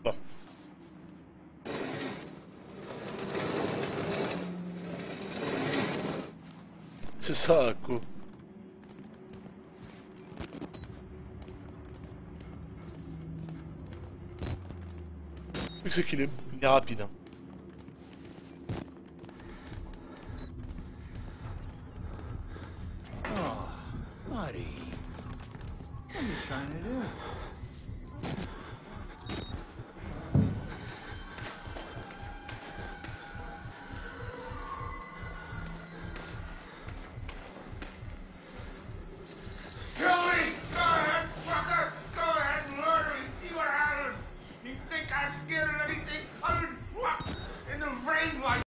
Bon. C'est ça, quoi. Le truc c'est qu'il est rapide. Hein. Oh, buddy. What are you trying to do?